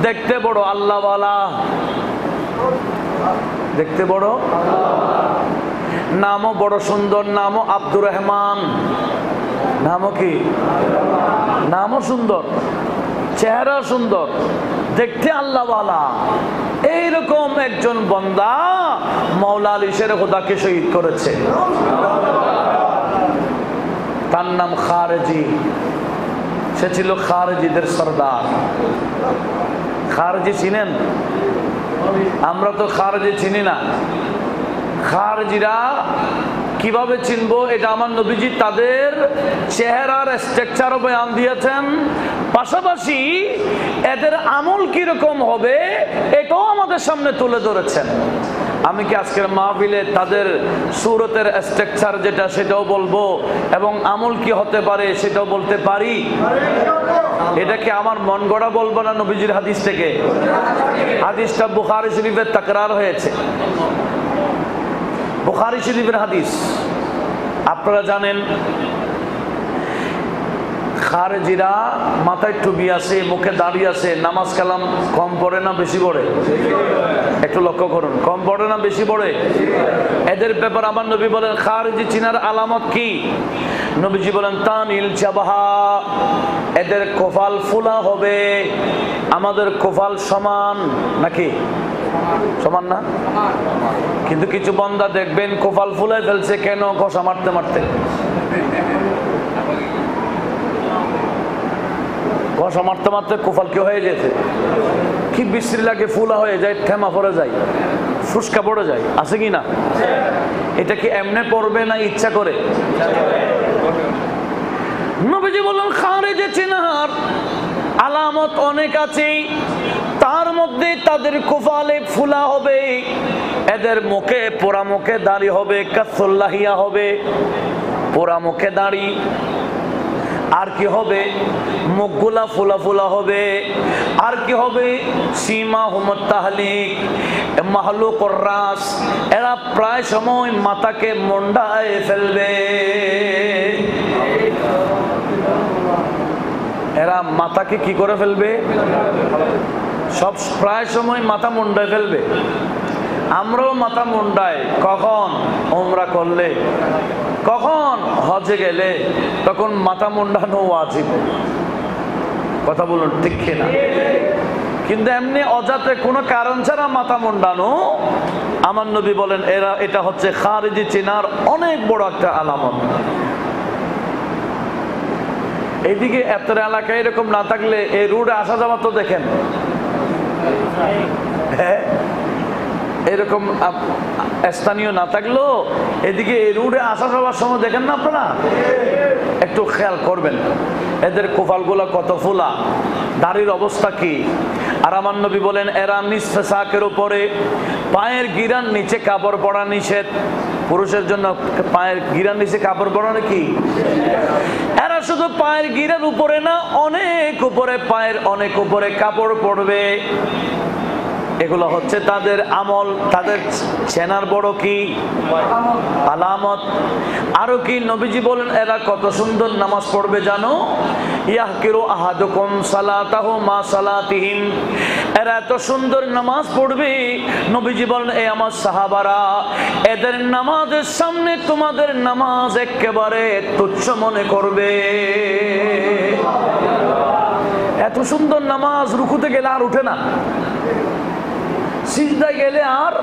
দেখতে বড় আল্লাহওয়ালা, দেখতে বড়, নামও বড় সুন্দর, নামও আব্দুর রহমান। নামও কি? নামও সুন্দর, চেহারা সুন্দর, দেখতে আল্লাহওয়ালা। এইরকম একজন বান্দা মাওলা আলী শের খোদাকে শহীদ করেছে। তার নাম খারেজি। সে ছিল খারেজিদের সর্দার। খারেজি চিনেন? আমরা তো খারেজি চিনি না। খারেজিরা কিভাবে চিনবো? এটা আমার নবীজি তাদের চেহারার স্ট্রাকচারও বয়ান দিয়েছেন, পাশাপাশি এদের আমল কিরকম হবে এটাও আমাদের সামনে তুলে ধরেছেন। আমি কি আজকের মাহফিলে তাদের সুরতের স্ট্রাকচার যেটা সেটাও বলবো এবং আমল কি হতে পারে সেটাও বলতে পারি? এটাকে আমার মন গড়া বলবো না নবীজির হাদিস থেকে? হাদিসটা বুখারী শরীফের তাকরার হয়েছে। বুখারী শরীফের হাদিস। আপনারা জানেন খারেজিরা মাথায় টুপি আছে, মুখে দাড়ি আছে, নামাজ কালাম কম পড়ে না বেশি পড়ে? একটু লক্ষ্য করুন, কম পড়ে না বেশি পড়ে? এদের ব্যাপার আমার নবী বলেন খারেজি চিনার আলামত কি? নবীজি বলেন তানিল জাবাহা, এদের কপাল ফোলা হবে। আমাদের কপাল সমান নাকি? সমান না? কিন্তু কিছু বান্দা দেখবেন কপাল ফুলাই ফেলছে, কেন? কষা মারতে মারতে। কষা মারতে মারতে কপাল কি হয়ে যেতে, কি বিশ্রী লাগে, ফুলা হয়ে যায়, থেমা পড়ে যায়, ফুসকা পড়ে যায়, আছে কি না? এটা কি এমনি পড়বে না ইচ্ছা করে? নবীজি বললেন খারেজে চিনার আলামত অনেক আছে, তার মধ্যে তাদের কপালে ফুলা হবে, এদের মুখে পোড়া মুখে দাড়ি হবে, কাসুল্লাহিয়া হবে, পোড়া মুখে দাড়ি। আর কি হবে? মুখগুলা ফুলা ফুলা হবে। আর কি হবে? সীমা হুমত তাহলিক মাহলুকুর রাস, এরা প্রায় সময় মাথাকে মুন্ডায় ফেলবে। এরা মাথাকে কি করে ফেলবে? সব প্রায় সময় মাথা মুন্ডায় ফেলবে। আমরাও মাথা মুন্ডাই, কখন? উমরা করলে, কখন? হজে গেলে, তখন মাথা মুন্ডানো ওয়াজিব। কথা বলুন ঠিক কিনা? কিন্তু এমনি অজাতে কোনো কারণ ছাড়া মাথা মুন্ডানো, আমার নবী বলেন এটা হচ্ছে খারেজি চিনার অনেক বড় একটা আলামত। এইদিকে এত এলাকায় এরকম না থাকলে এই রোডে আসা যাওয়া তো দেখেন, হ্যাঁ, এরকম স্থানীয় না থাকলেও এদিকে এই রোডে আসা যাওয়ার সময় দেখেন না আপনারা? একটু খেয়াল করবেন এদের কপালগুলা কত ফুলা, দাড়ির অবস্থা কি। আর আমার নবী বলেন এরা নিসফে সাকের উপরে, পায়ের গিরার নিচে কাপড় পরা নিষেধ। পুরুষের জন্য পায়ের গিরার নিচে কাপড় পরানো কি? এরা শুধু পায়ের গিরার উপরে না, অনেক উপরে, পায়ের অনেক উপরে কাপড় পরবে। এগুলো হচ্ছে তাদের আমল, তাদের চেনার বড় কি আলামত। আরো কি নবীজি বলেন এরা কত সুন্দর নামাজ পড়বে জানো? ইয়াহকিরু আহাদুকুম সালাতাহু মা সালাতিহিম, এরা এত সুন্দর নামাজ পড়বে, নবীজি বলেন এই আমার সাহাবারা, এদের নামাজের সামনে তোমাদের নামাজ একেবারে তুচ্ছ মনে করবে। এত সুন্দর নামাজ, রুকুতে গেলে আর উঠে না, সিজদায় গেলে আর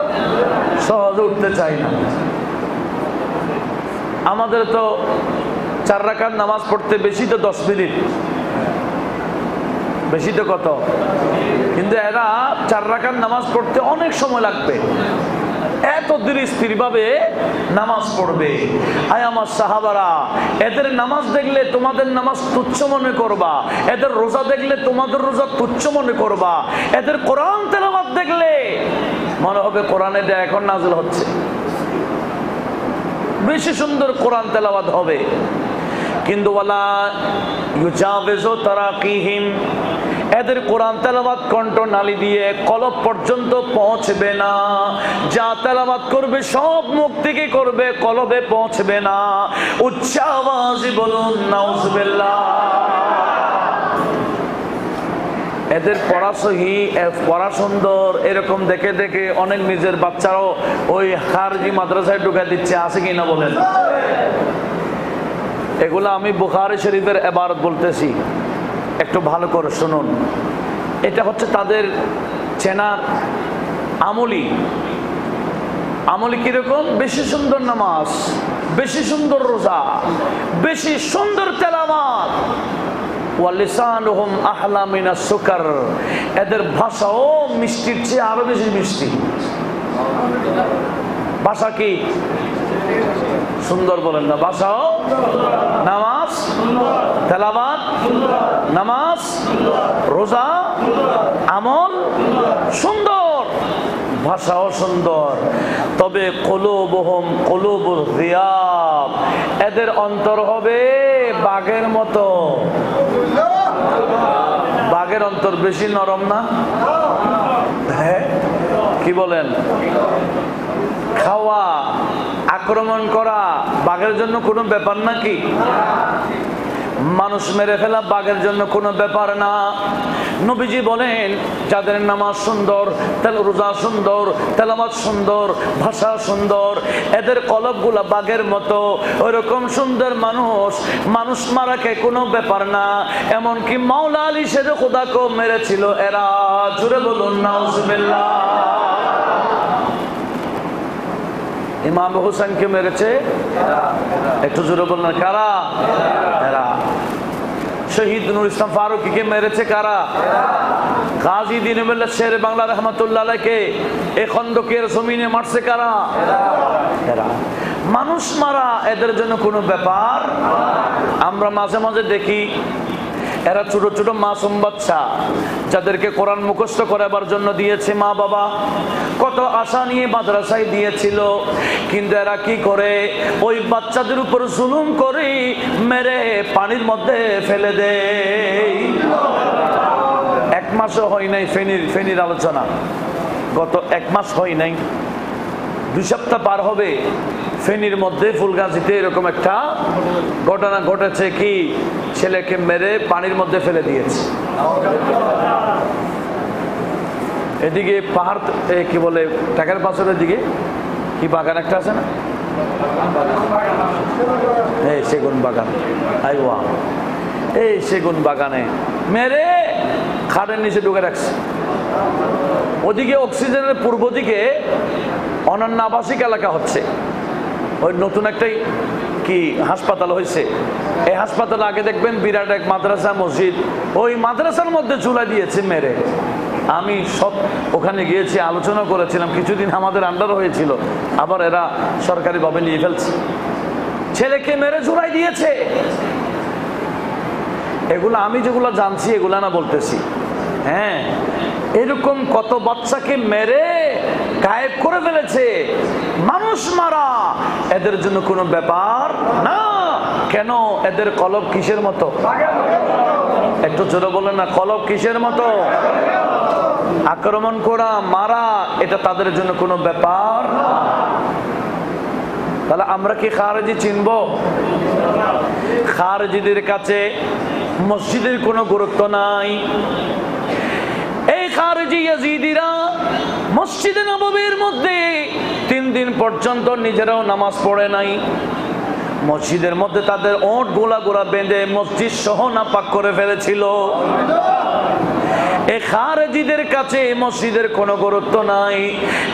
সহজে উঠতে চাই না। আমাদের তো 4 রাকাত নামাজ পড়তে বেশি তো 10 মিনিট, বেশি তো কত? কিন্তু এরা 4 রাকাত নামাজ পড়তে অনেক সময় লাগবে, এত ধীরে স্থির ভাবে নামাজ পড়বে। আয় আমার সাহাবারা, এদের নামাজ দেখলে তোমাদের নামাজ তুচ্ছ মনে করবা, এদের রোজা দেখলে তোমাদের রোজা তুচ্ছ মনে করবা, এদের কোরআন তেলাওয়াত দেখলে মনে হবে কোরআনে দেয়া এখন নাযিল হচ্ছে, বেশি সুন্দর কোরআন তেলাওয়াত হবে। কিন্তু ওয়ালা ইউজাবিজু তারাকিহিম, এদের কোরআন তেলাওয়াত কণ্ঠ নালী দিয়ে কলব পর্যন্ত পৌঁছবে না। যা তেলাওয়াত করবে সব মুখ থেকে করবে, কলবে পৌঁছবে না। উচ্চ আওয়াজে বলুন নাউজুবিল্লাহ। এদের পড়া সহি, পড়া সুন্দর, এরকম দেখে দেখে অনেক নিজের বাচ্চারাও ওই খারজি মাদ্রাসায় ঢুকাই দিচ্ছে, আছে কিনা বলেন? এগুলো আমি বুখারী শরীফের ইবারত বলতেছি, একটু ভালো করে শুনুন। এটা হচ্ছে তাদের চেনার আমলি। আমলি কিরকম? বেশি সুন্দর নামাজ, বেশি সুন্দর রোজা, বেশি সুন্দর তেলাওয়াত। ওয়ালিসানুহুম আহলা মিনাস সুকার, এদের ভাষাও মিষ্টির চেয়ে আরো বেশি মিষ্টি। ভাষা কি সুন্দর বলেন না? ভাষাও, নামাজ, তেলাওয়াত, নামাজ, রোজা, আমল সুন্দর, ভাষাও সুন্দর। তবে কুলুবুহুম কুলুবুল যিয়াব, এদের অন্তর হবে বাঘের মতো। বাঘের অন্তর বেশি নরম না? হ্যাঁ, কি বলেন? খাওয়া, আক্রমণ করা বাঘের জন্য কোনো ব্যাপার নাকি? মানুষ মেরে ফেলা বাঘের জন্য কোনো ব্যাপার না। নবীজি বলেন যাদের নামাজ সুন্দর, রোজা সুন্দর, তেলাওয়াত সুন্দর, ভাষা সুন্দর, এদের কলবগুলা বাঘের মতো। ওইরকম সুন্দর মানুষ মারাকে কোনো ব্যাপার না। এমনকি মাওলা আলী শেরে খোদাকেও মেরেছিল এরা। জুড়ে বলুন নাউজুবিল্লাহ। ইমাম হোসেনকে মেরেছে একটু জোরে বললেন কারা? এরা। শহীদ নুর ইসলাম ফারুকীকে মেরেছে কারা? গাজী দিনুল্লাহ শের বাংলা রহমতুল্লাহ আলাইহিকে এই খন্দকের জমিনে মারছে কারা? এরা। মানুষ মারা এদের জন্য কোনো ব্যাপার। আমরা মাঝে মাঝে দেখি এরা ছোট ছোট মাসুম বাচ্চা যাদেরকে কোরআন মুখস্থ করাবার জন্য দিয়েছে মা বাবা, কত আশা নিয়ে মাদ্রাসায় দিয়েছিল, কিন্তু এরা কি করে ওই বাচ্চাদের উপর জুলুম করে মেরে পানির মধ্যে ফেলে দেয়। এক মাসও হয় নাই ফেনীর আলোচনা, গত এক মাস হয় নাই, 2 সপ্তাহ পার হবে। ফেনীর মধ্যে ফুলগাজীতে এরকম একটা ঘটনা ঘটেছে, কি ছেলেকে মেরে পানির মধ্যে ফেলে দিয়েছে। এদিকে পাহাড় কি বলে টাকার পাথরের দিকে কি বাগান একটা আছে না, এই সেগুন বাগান, আইওয়া এই সেগুন বাগানে মেরে খাটের নিচে ঢুকে রাখছে। ওদিকে অক্সিজেনের পূর্ব দিকে অনন্য আবাসিক এলাকা হচ্ছে, ওই নতুন একটাই কি হাসপাতাল হয়েছে। এই হাসপাতাল আগে দেখবেন বিরাট এক মাদ্রাসা মসজিদ, ওই মাদ্রাসার মধ্যে ঝুলাই দিয়েছে মেরে। আমি সব ওখানে গিয়েছি, আলোচনা করেছিলাম, কিছুদিন আমাদের আন্ডার হয়েছিল, আবার এরা সরকারিভাবে নিয়ে ফেলছে। ছেলেকে মেরে ঝুলাই দিয়েছে। এগুলো আমি যেগুলো জানছি এগুলা না বলতেছি। হ্যাঁ, এরকম কত বাচ্চাকে মেরে গায়েব করে ফেলেছে। মানুষ মারা এদের জন্য কোনো ব্যাপার না। কেন? এদের কলব কিসের মতো? একটু জোরে বলেন না, কলব কিসের মতো? আক্রমণ করা, মারা, এটা তাদের জন্য কোনো ব্যাপার। তাহলে আমরা কি খারেজি চিনব? খারেজিদের কাছে মসজিদের কোনো গুরুত্ব নাই। এই খারেজি ইয়াজিদিরা মসজিদে নববীর মধ্যে 3 দিন পর্যন্ত নিজেরাও নামাজ পড়ে নাই। মসজিদের মধ্যে তাদের ওঁট গোলা গোলা বেঁধে মসজিদ সহ নাপাক করে ফেলেছিল। এই খারেজিদের কাছে মসজিদের কোনো গুরুত্ব নাই।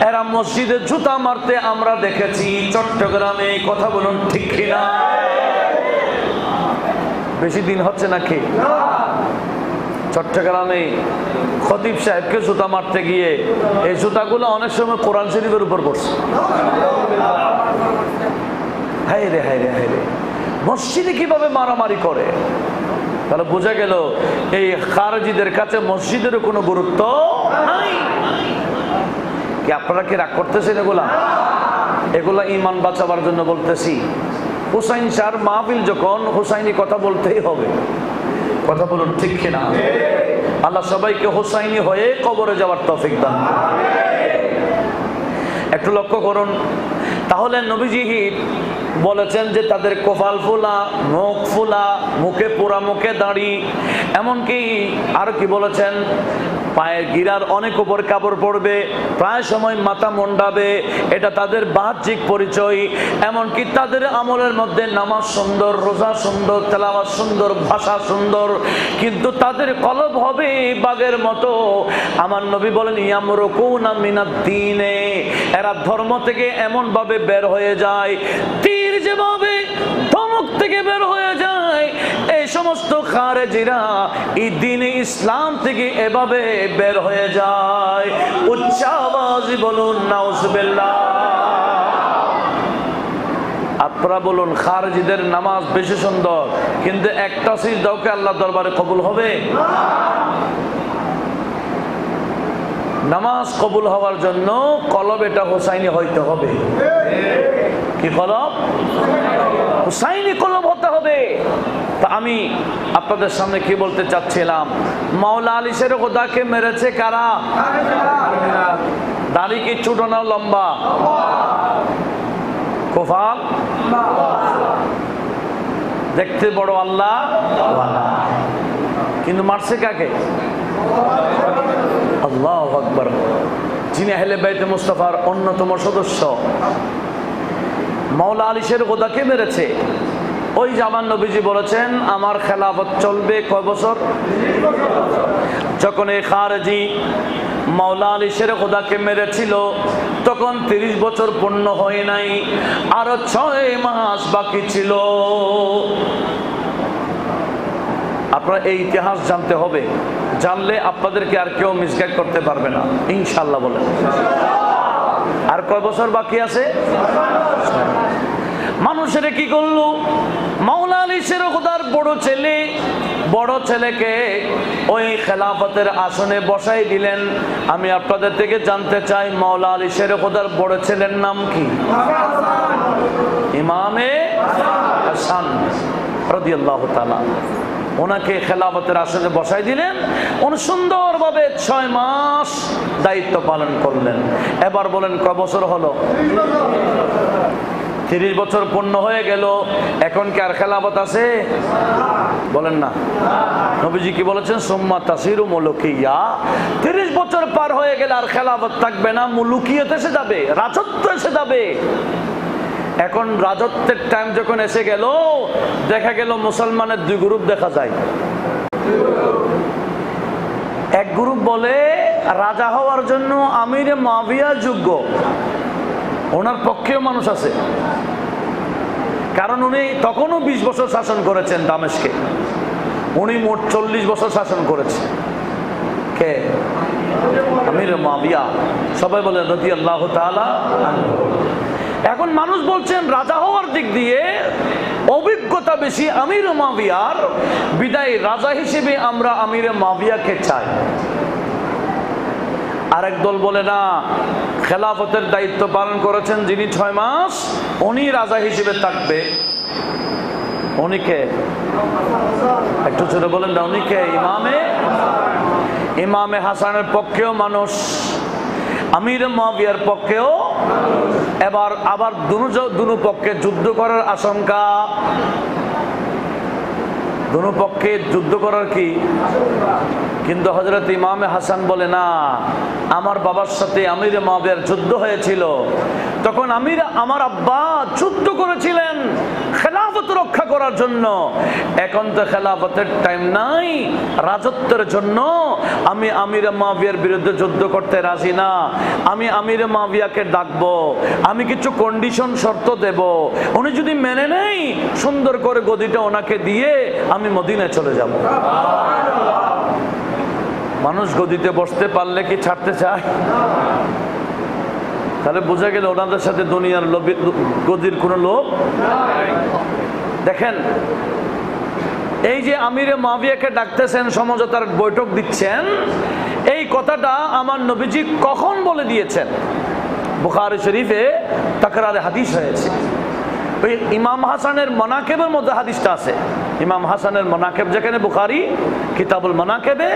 এরা মসজিদে জুতা মারতে আমরা দেখেছি চট্টগ্রামে। কথা বলুন ঠিক কিনা? বেশি দিন হচ্ছে নাকি? চট্টগ্রামে খতিব সাহেবকে জুতা মারতে গিয়ে এই জুতাগুলো অনেক সময় কোরআন শরীফের উপর পড়ছে। হায় রে হায় রে হায় রে, মসজিদে কিভাবে মারামারি করে। তাহলে বোঝা গেল এই খারেজিদের কাছে মসজিদের কোনো গুরুত্ব নাই। কি আপনারা কি রাগ করতেছেন? এগুলা ইমান বাঁচাবার জন্য বলতেছি। হুসাইন শাহর মাহফিল যখন, হুসাইনি কথা বলতেই হবে। কথা বলুন ঠিক কিনা? আল্লাহ সবাইকে হুসাইনি হয়ে কবরে যাওয়ার তৌফিক দান। একটু লক্ষ্য করুন, তাহলে নবীজি বলেছেন যে তাদের কপাল ফোলা, মুখ ফোলা, মুখে পোড়া, মুখে দাড়ি, এমনকি আর কি বলেছেন পায়ের গিরার অনেক উপর কাপড় পড়বে, প্রায় সময় মাথা মুন্ডাবে, এটা তাদের বাহ্যিক পরিচয়। এমনকি তাদের আমলের মধ্যে নামাজ সুন্দর, রোজা সুন্দর, তেলাওয়াত সুন্দর, ভাষা সুন্দর, কিন্তু তাদের কলব হবে বাঘের মতো। আমার নবী বলেন ইয়ামরুকুনা মিনাদ-দীনে, এরা ধর্ম থেকে এমন ভাবে বের হয়ে যায়, তীর যেভাবে ধমক থেকে বের হয়ে যায়, এই সমস্ত খারেজিরা এই দ্বীনে ইসলাম থেকে এভাবে বের হয়ে যায়। উচ্চ আওয়াজে বলুন নাউজুবিল্লাহ। আপনারা বলুন, খারেজিদের নামাজ বেশি সুন্দর, কিন্তু একটা সিজদাও কি আল্লাহর দরবারে কবুল হবে? নামাজ কবুল হওয়ার জন্য কলব এটা হুসাইনি হইতে হবে। কি কলব? হুসাইনি কলব হতে হবে। তা আমি আপনাদের সামনে কি বলতে চাচ্ছিলাম, মাওলা আলী শের খোদাকে মেরেছে কারা? দাড়ি কি ছোট না লম্বা? কপাল দেখতে বড় আল্লাহ, কিন্তু মারছে কাকে? আল্লাহু আকবার। যিনি আহলে বাইতে মুস্তাফার অন্যতম সদস্য মাওলা আলী শের গোদাকে মেরেছে। ওই জামান নবীজি বলেছেন আমার খেলাফত চলবে কয় বছর? যখন এই খারেজি মাওলা আলী শের গোদাকে মেরেছিল তখন 30 বছর পূর্ণ হয় নাই, আরো 6 মাস বাকি ছিল। আপনারা এই ইতিহাস জানতে হবে, জানলে আপনাদেরকে আর কেউ মিসগাইড করতে পারবে না ইনশাআল্লাহ। বলেন আর কয় বছর বাকি আছে? মানুষের কি করলো? মাওলা আলী শের খোদার বড় ছেলেকে ওই খেলাফতের আসনে বসাই দিলেন। আমি আপনাদের থেকে জানতে চাই মাওলা আলী শের খোদার বড় ছেলের নাম কি? ইমামে হাসান রাদিয়াল্লাহু তাআলা। ওনাকে খেলাফতের আসনে বসাই দিলেন। উনি সুন্দরভাবে 6 মাস দায়িত্ব পালন করলেন। এবার বলেন কয় বছর হলো? 30 বছর পূর্ণ হয়ে গেল। এখন কি আর খেলাফত আছে? বলেন না। নবীজি কি বলেছেন? সুম্মা তাসিরু মুলুকিয়া। 30 বছর পার হয়ে গেলে আর খেলাফত থাকবে না, মুলুকিয়ত এসে যাবে, রাজত্ব এসে যাবে। এখন রাজত্বের টাইম যখন এসে গেল, দেখা গেল মুসলমানের 2 গ্রুপ দেখা যায়। এক গ্রুপ বলে রাজা হওয়ার জন্য আমিরে মুআবিয়া যোগ্য, ওনার পক্ষেও মানুষ আছে, কারণ উনি তখনও 20 বছর শাসন করেছেন দামেস্কে। উনি মোট 40 বছর শাসন করেছে। কে? আমিরে মুআবিয়া। সবাই বলে রাদিয়াল্লাহু তাআলা। এখন মানুষ বলছেন রাজা হওয়ার দিক দিয়ে অভিজ্ঞতা বেশি আমিরে মুআবিয়ার, বিদায় রাজা হিসেবে আমরা আমিরে মুআবিয়াকে চাই। আরেক দল বলে না, খেলাফতের দায়িত্ব পালন করেছেন যিনি 6 মাস, উনি রাজা হিসেবে থাকবে। উনি কে? একটু ছোট বলেন না। উনি কে? ইমামে হাসানের পক্ষেও মানুষ, আমিরে মুআবিয়ার পক্ষেও। এবার আবার দুনো পক্ষে যুদ্ধ করার আশঙ্কা। দুনো পক্ষে যুদ্ধ করার কি? কিন্তু হযরত ইমামে হাসান বলে না, আমার বাবার সাথে আমিরে মুআবিয়ার যুদ্ধ হয়েছিল, তখন আমার আব্বা যুদ্ধ করেছিলেন খেলাফত রক্ষা করার জন্য। এখন তো খেলাফতের টাইম নাই, রাজত্বের জন্য আমি আমিরে মুআবিয়ার বিরুদ্ধে যুদ্ধ করতে রাজি না। আমি আমিরে মুআবিয়াকে ডাকবো, আমি কিছু কন্ডিশন শর্ত দেব, উনি যদি মেনে নেই সুন্দর করে গদিটা ওনাকে দিয়ে আমি মদিনায় চলে যাব। মানুষ গদিতে বসতে পারলে কি ছাড়তে চায়? তাহলে বোঝা গেল ওনাদের সাথে দুনিয়ার গদির কোনো লোভ। দেখেন, এই যে আমিরে মুআবিয়াকে ডাকতেছেন, সমঝোতার বৈঠক দিচ্ছেন, এই কথাটা আমার নবীজি কখন বলে দিয়েছেন? বুখারী শরীফে তাকরারে হাদিস হয়েছে। ওই ইমাম হাসানের মানাকেবের মধ্যে হাদিসটা আছে। ইমাম হাসানের মানাকেব যেখানে বুখারী কিতাবুল মানাকেবে,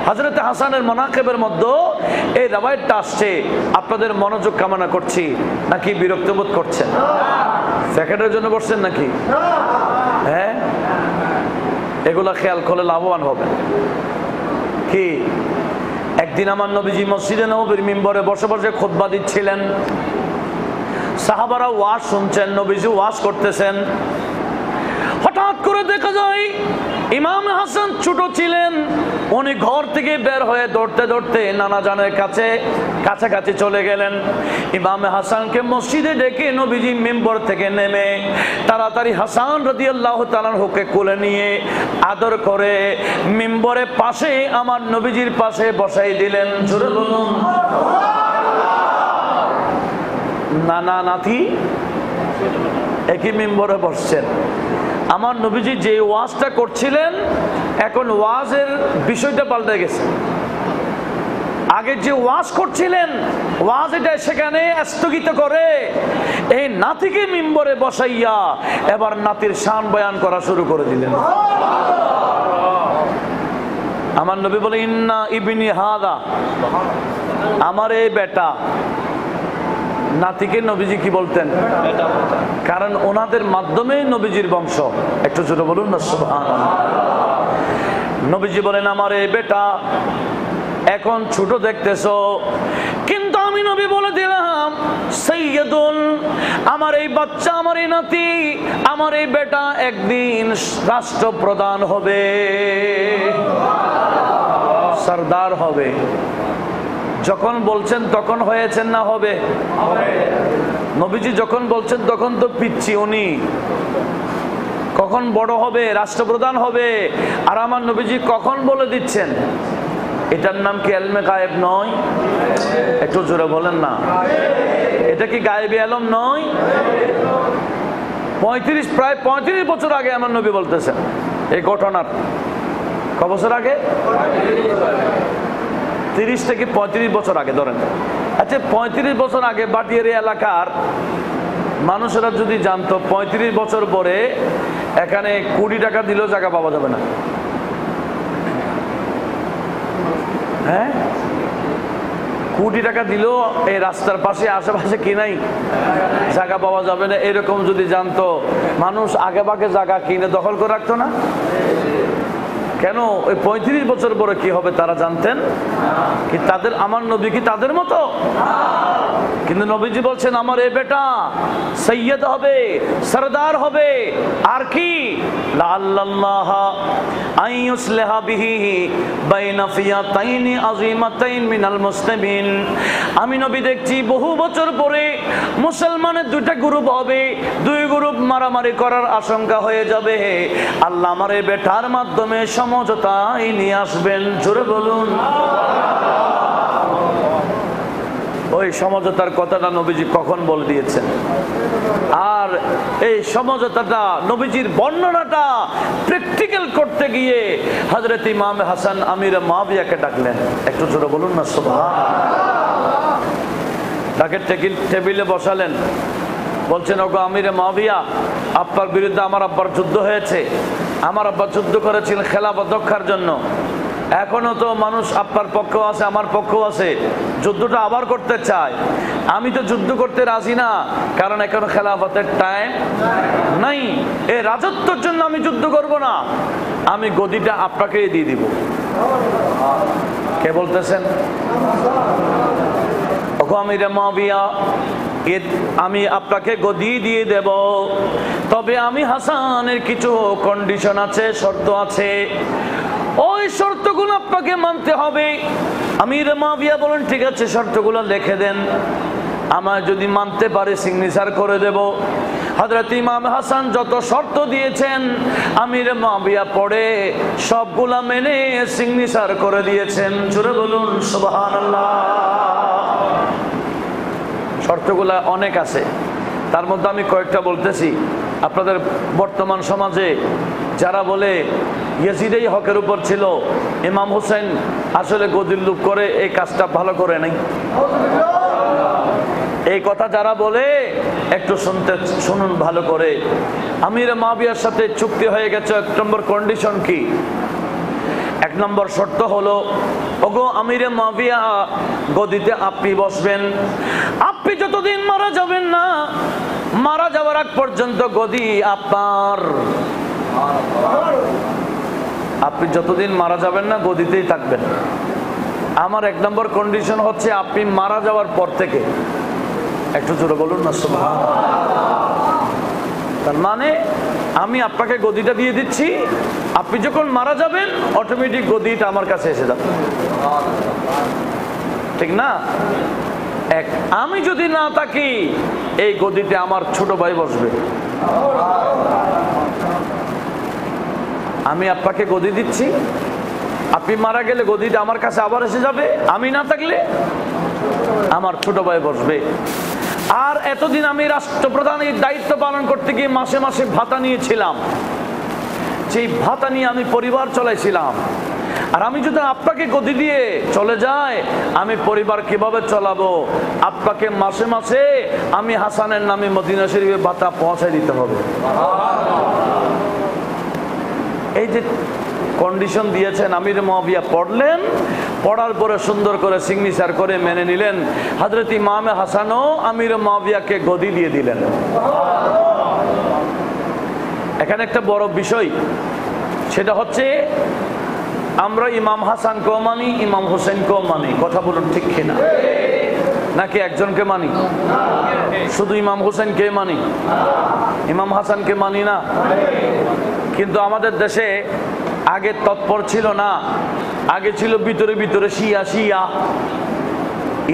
হযরত হাসানের মানাকেবের মধ্যে এই রওয়ায়াতটা আসছে। আপনাদের মনোযোগ কামনা করছি। নাকি বিরক্ত বোধ করছেন? সেকেন্ডের জন্য বসছেন নাকি? হ্যাঁ, এগুলা খেয়াল করলে লাভবান হবে। কি? একদিন আমার নবীজি মসজিদে নববীর মিম্বরে বসে বসে খুতবা দিচ্ছিলেন। সাহাবারা ওয়াজ শুনছেন, নবীজি ওয়াজ করতেছেন। হঠাৎ করে দেখা যায় ইমাম হাসান ছোট ছিলেন, উনি ঘর থেকে বের হয়ে দৌড়তে দৌড়তে নানা জানের কাছাকাছি চলে গেলেন। ইমাম হাসানকে মসজিদে ডেকে নবীজি মিম্বর থেকে নেমে তাড়াতাড়ি হাসান রাদিয়াল্লাহু তাআলা আনহুকে কোলে নিয়ে আদর করে মিম্বরের পাশে আমার নবীজির পাশে বসাই দিলেন। জোরে বলুন। নানা নাতি একই মিম্বরে বসছেন। আমার নবীজি যে ওয়াজটা করছিলেন, এখন ওয়াজের বিষয়টা পাল্টে গেছে। আগে যে ওয়াজ করছিলেন, ওয়াজ এটা সেখানে স্থগিত করে এই নাতিকে মিম্বরে বসাইয়া এবার নাতির শান বয়ান করা শুরু করে দিলেন। আমার নবী বলে, ইন্না ইবনি হাদা, আমার এই বেটা নাতিকে নবীজি কি বলতেন? কারণ ওনাদের মাধ্যমে নবীজির বংশ। একটু জোরে বলুন না সুবহানাল্লাহ। নবীজি বলেন, আমার এই বেটা এখন ছোট দেখতেছো, কিন্তু আমি নবী বলে দিলাম সাইয়্যিদুল, আমার এই বাচ্চা, আমার এই নাতি, আমার এই বেটা একদিন রাষ্ট্রপ্রধান হবে, সরদার হবে। যখন বলছেন তখন হয়েছেন না হবে? নবীজি যখন বলছেন তখন তো পিচ্ছি উনি, কখন বড় হবে, রাষ্ট্রপ্রধান হবে। আর আমার নবীজি কখন বলে দিচ্ছেন? এটার নাম কি ইলমে গায়েব নয়? একটু জোরে বলেন না, এটা কি গায়েবী আলম নয়? প্রায় 35 বছর আগে আমার নবী বলতেছেন এই ঘটনার। ক বছর আগে? 30 থেকে 35 বছর আগে ধরেন। আচ্ছা, 35 বছর আগে বাটিয়ারি এলাকার মানুষেরা যদি জানতো 35 বছর পরে এখানে 20 টাকা দিলেও জায়গা পাওয়া যাবে না, হ্যাঁ 20 টাকা দিলেও এই রাস্তার পাশে আশেপাশে কি নাই, জায়গা পাওয়া যাবে না, এরকম যদি জানতো মানুষ আগে ভাগে জায়গা কিনে দখল করে রাখতো না? কেন? ওই 35 বছর পরে কি হবে তারা জানতেন কি? তাদের, আমার নবী কি তাদের মতো? কিন্তু নবীজি বলছেন আমার এই বেটা সৈয়দ হবে, সরদার হবে। আর কি? লাআল্লাল্লাহ আইয়ুসলিহা বিহি বাইনা ফিয়াতাইনি আযীমাতাইন মিনাল মুসলিমিন। আমি নবী দেখছি বহু বছর পরে মুসলমানের দুইটা গ্রুপ হবে, দুই গ্রুপ মারামারি করার আশঙ্কা হয়ে যাবে। আল্লাহ আমার এই বেটার মাধ্যমে সমঝোতায় নিয়ে আসবেন। জোরে বলুন। ওই সমঝোতার কথাটা নবীজি কখন বলে দিয়েছেন? আর এই সমঝোতাটা নবীজির বর্ণনাটা প্র্যাকটিক্যাল করতে গিয়ে হযরত ইমাম হাসান আমির মুআবিয়াকে ডাকলেন। একটু জোরে বলুন না সুবহানাল্লাহ। তাকে টেবিলে বসালেন, বলছেন ওগো আমির মুআবিয়া, আব্বার বিরুদ্ধে আমার আব্বার যুদ্ধ হয়েছে। আমার আব্বা যুদ্ধ করেছিলেন খেলাফত রক্ষার জন্য। এখনো তো মানুষ আপনার পক্ষেও আছে, আমার পক্ষেও আছে, যুদ্ধটা আবার করতে চায়। আমি তো যুদ্ধ করতে রাজি না, কারণ এখন খেলাফতের টাইম নাই। এই রাজত্বের জন্য আমি যুদ্ধ করব না, আমি গদিটা আপনাকেই দিয়ে দিব। কে বলতেছেন? ওগো আমির মুআবিয়া, আমি আপনাকে গদি দিয়ে দেব, তবে আমি হাসানের কিছু কন্ডিশন আছে, শর্ত আছে, ওই শর্তগুলো আপনাকে মানতে হবে। আমির মুআবিয়া বলেন ঠিক আছে, শর্তগুলো লিখে দেন, আমার যদি মানতে পারে সিগনেচার করে দেব। হযরত ইমাম হাসান যত শর্ত দিয়েছেন আমির মুআবিয়া পড়ে সবগুলা মেনে সিগনেচার করে দিয়েছেন। জোরে বলুন সুবহানাল্লাহ। শর্তগুলা অনেক আছে, তার মধ্যে আমি কয়েকটা বলতেছি। আপনাদের বর্তমান সমাজে যারা বলে ইয়াজিদই হকের উপর ছিল, ইমাম হোসেন আসলে গদির লোভ করে, এই কাজটা ভালো করে নাই। এই কথা যারা বলে একটু শুনুন ভালো করে। আমির মুআবিয়ার সাথে চুক্তি হয়ে গেছে। 1 নম্বর কন্ডিশন কি? 1 নম্বর শর্ত হলো, ওগো আমির মুআবিয়া, গদিতে আপনি বসবেন। আপনি যতদিন মারা যাবেন না, মারা যাওয়ার আগ পর্যন্ত গদি আপনার। আপনি যতদিন মারা যাবেন না গদিতেই থাকবেন। আমার 1 নম্বর কন্ডিশন হচ্ছে আপনি মারা যাওয়ার পর থেকে। একটু জোরে বলুন না সুবহানাল্লাহ। তার মানে আমি আপনাকে গদিটা দিয়ে দিচ্ছি, আপনি যখন মারা যাবেন অটোমেটিক গদিটা আমার কাছে এসে যাবে, ঠিক না? আমি যদি না থাকি এই গদিতে আমার ছোট ভাই বসবে। আমি আপনাকে গদি দিচ্ছি, আপনি মারা গেলে গদিটা আমার কাছে আবার এসে যাবে, আমি না থাকলে আমার ছোট ভাই বসবে। আর এতদিন আমি রাষ্ট্রপ্রধানের দায়িত্ব পালন করতে গিয়ে মাসে মাসে ভাতা নিয়েছিলাম, সেই ভাতা নিয়ে আমি পরিবার চলাইছিলাম। আর আমি যদি আপনাকে গদি দিয়ে চলে যাই, আমি পরিবার কিভাবে চালাবো? আপনাকে মাসে মাসে আমি হাসানের নামে মদিনা শরীফে ভাতা পৌঁছায় দিতে হবে। এই যে কন্ডিশন দিয়েছেন আমির মুআবিয়া পড়লেন, পড়ার পরে সুন্দর করে সিগনেচার করে মেনে নিলেন। হযরত ইমাম হাসানও আমির মুআবিয়াকে গদি দিয়ে দিলেন। এখানে একটা বড় বিষয়, সেটা হচ্ছে আমরা ইমাম হাসানকেও মানি, ইমাম হোসেনকেও মানি। কথা বলুন ঠিক কিনা? নাকি একজনকে মানি? শুধু ইমাম হোসেনকে মানি, ইমাম হাসানকে মানি না? কিন্তু আমাদের দেশে আগে তৎপর ছিল না, আগে ছিল ভিতরে ভিতরে শিয়া। শিয়া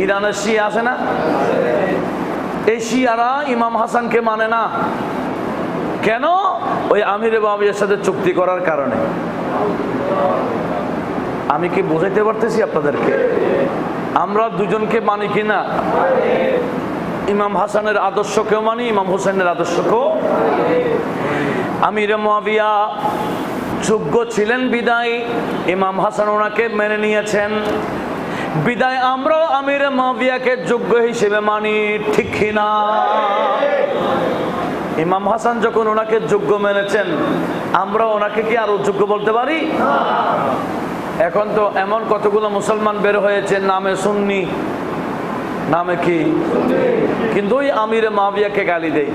ইরানের শিয়া আছে না, এই শিয়ারা ইমাম হাসানকে মানে না। কেন? ওই আমিরে মুআবিয়ার সাথে চুক্তি করার কারণে। আমি কি বোঝাইতে পারতেছি আপনাদেরকে? আমরা দুজনকে মানি কিনা? ইমাম হাসানের আদর্শকেও মানি, ইমাম হোসেনের আদর্শকেও। আমিরে মুআবিয়া যোগ্য ছিলেন বিদায় ইমাম হাসান ওনাকে মেনে নিয়েছেন, বিদায় আমরাও আমিরে মুআবিয়াকে যোগ্য হিসেবে মানি। ঠিক কিনা? ইমাম হাসান যখন ওনাকে যোগ্য মেনেছেন, আমরা ওনাকে কি আরো যোগ্য বলতে পারি? এখন তো এমন কতগুলো মুসলমান বের হয়েছে নামে সুন্নি, নামে কি, কিন্তু ওই আমিরে মুআবিয়াকে গালি দেয়,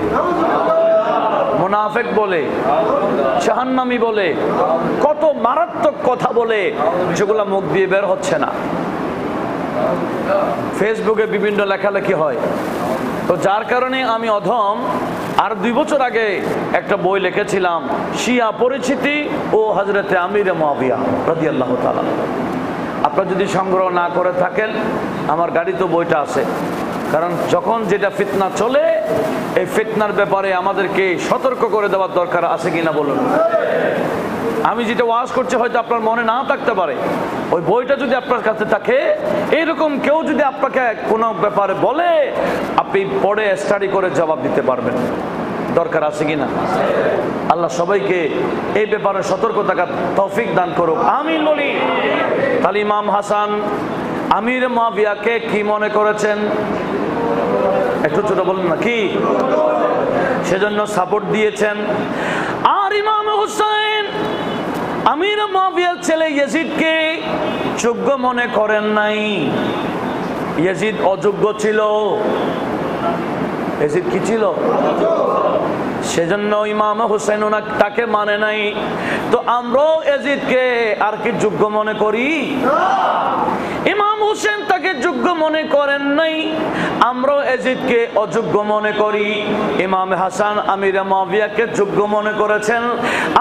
মুনাফিক বলে, জাহান্নামী বলে, কত মারাত্মক কথা বলে, যেগুলো মুখ দিয়ে বের হচ্ছে না। ফেসবুকে বিভিন্ন লেখালেখি হয়। তো যার কারণে আমি অধম আর 2 বছর আগে একটা বই লিখেছিলাম, শিয়া পরিচিতি ও হযরতে আমিরে মুআবিয়া রাদিয়াল্লাহু তাআলা। আপনারা যদি সংগ্রহ না করে থাকেন, আমার গাড়িতে বইটা আছে। কারণ যখন যেটা ফিতনা চলে, এই ফিতনার ব্যাপারে আমাদেরকে সতর্ক করে দেওয়ার দরকার আছে কিনা বলুন। আমি যেটা ওয়াজ করছি হয়তো আপনার মনে না থাকতে পারে, ওই বইটা যদি আপনার কাছে থাকে, এরকম কেউ যদি আপনাকে কোনো ব্যাপারে বলে, আপনি পড়ে স্টাডি করে জবাব দিতে পারবেন। দরকার আছে কিনা? আল্লাহ সবাইকে এই ব্যাপারে সতর্ক থাকার তৌফিক দান করুক, আমিন বলি। তাহলে ইমাম হাসান আমির মুআবিয়াকে কি মনে করেছেন? একটু ছোট বলুন না, কি সেজন্য সাপোর্ট দিয়েছেন। আর ইমাম হোসেন আমির মুআবিয়ার ছেলে ইয়াজিদকে যোগ্য মনে করেন নাই। ইয়াজিদ অযোগ্য ছিল। ইয়াজিদ কি ছিল? সেজন্য ইমাম হোসেন তাকে মানে নাই। তো আমরাও ইয়াজিদকে আর কি যোগ্য মনে করি? ইমাম হোসেন তাকে যোগ্য মনে করেন নাই, আমরাও ইয়াজিদকে অযোগ্য মনে করি। ইমাম হাসান আমিরে মুআবিয়াকে যোগ্য মনে করেছেন,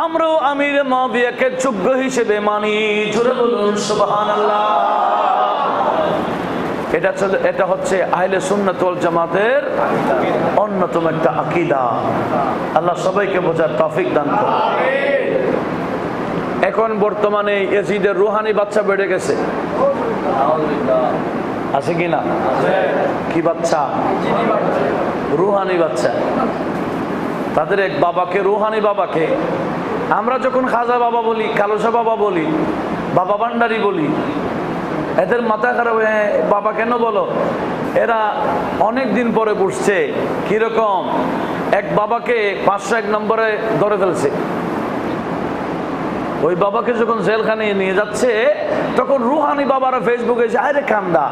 আমরাও আমিরে মুআবিয়াকে যোগ্য হিসেবে মানি। জোরে বলুন সুবহানাল্লাহ। এটা হচ্ছে আহলে সুন্নাত ওয়াল জামাতের অন্যতম একটা আকীদা। আল্লাহ সবাইকে বোঝার তৌফিক দান করুন। এখন বর্তমানে ইয়াজিদের রুহানি বাচ্চা বেড়ে গেছে, আছে কি না? কি বাচ্চা? রুহানি বাচ্চা। তাদের এক বাবাকে, রুহানি বাবাকে আমরা যখন খাজা বাবা বলি, কালোসা বাবা বলি, বাবা ভান্ডারি বলি, এদের মাথা খারাপ হয়ে বাবা কেন বলো? এরা অনেক দিন পরে বুঝছে কিরকম এক বাবাকে 501 নম্বরে ধরে ফেলছে। ওই বাবাকে যখন জেলখানে নিয়ে যাচ্ছে, তখন রুহানি বাবারা ফেসবুকে এসে আরে কান্দা,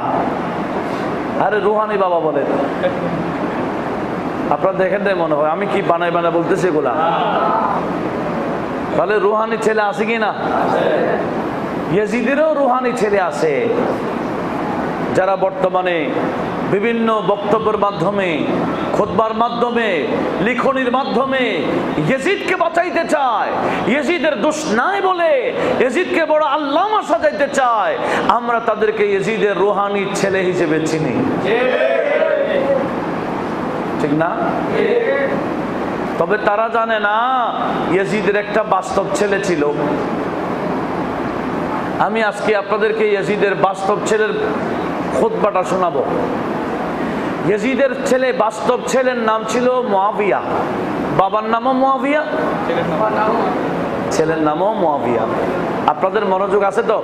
আরে রুহানি বাবা বলে। আপনারা দেখেন নাই মনে হয় আমি কি বানাই বানাই বলতেছি এগুলা? তাহলে রুহানি ছেলে আছে কি না? ইয়াজিদেরও রুহানি ছেলে আছে, যারা বর্তমানে বিভিন্ন বক্তব্যের মাধ্যমে, খুতবার মাধ্যমে, লিখনির মাধ্যমে ইয়াজিদকে বাঁচাইতে চায়, ইয়াজিদের দোষ নাই বলে ইয়াজিদকে বড় আল্লামা সাজাইতে চায়। আমরা তাদেরকে ইয়াজিদের রুহানি ছেলে হিসেবে চিনি, ঠিক না? তবে তারা জানে না ইয়াজিদের একটা বাস্তব ছেলে ছিল। আমি আজকে আপনাদেরকে ইয়াজিদের বাস্তব ছেলের খুতবাটা শোনাবো। ইয়াজিদের ছেলে, বাস্তব ছেলের নাম ছিল মুআবিয়া। বাবার নামও মুআবিয়া, ছেলের নামও মুআবিয়া। আপনাদের মনোযোগ আছে তো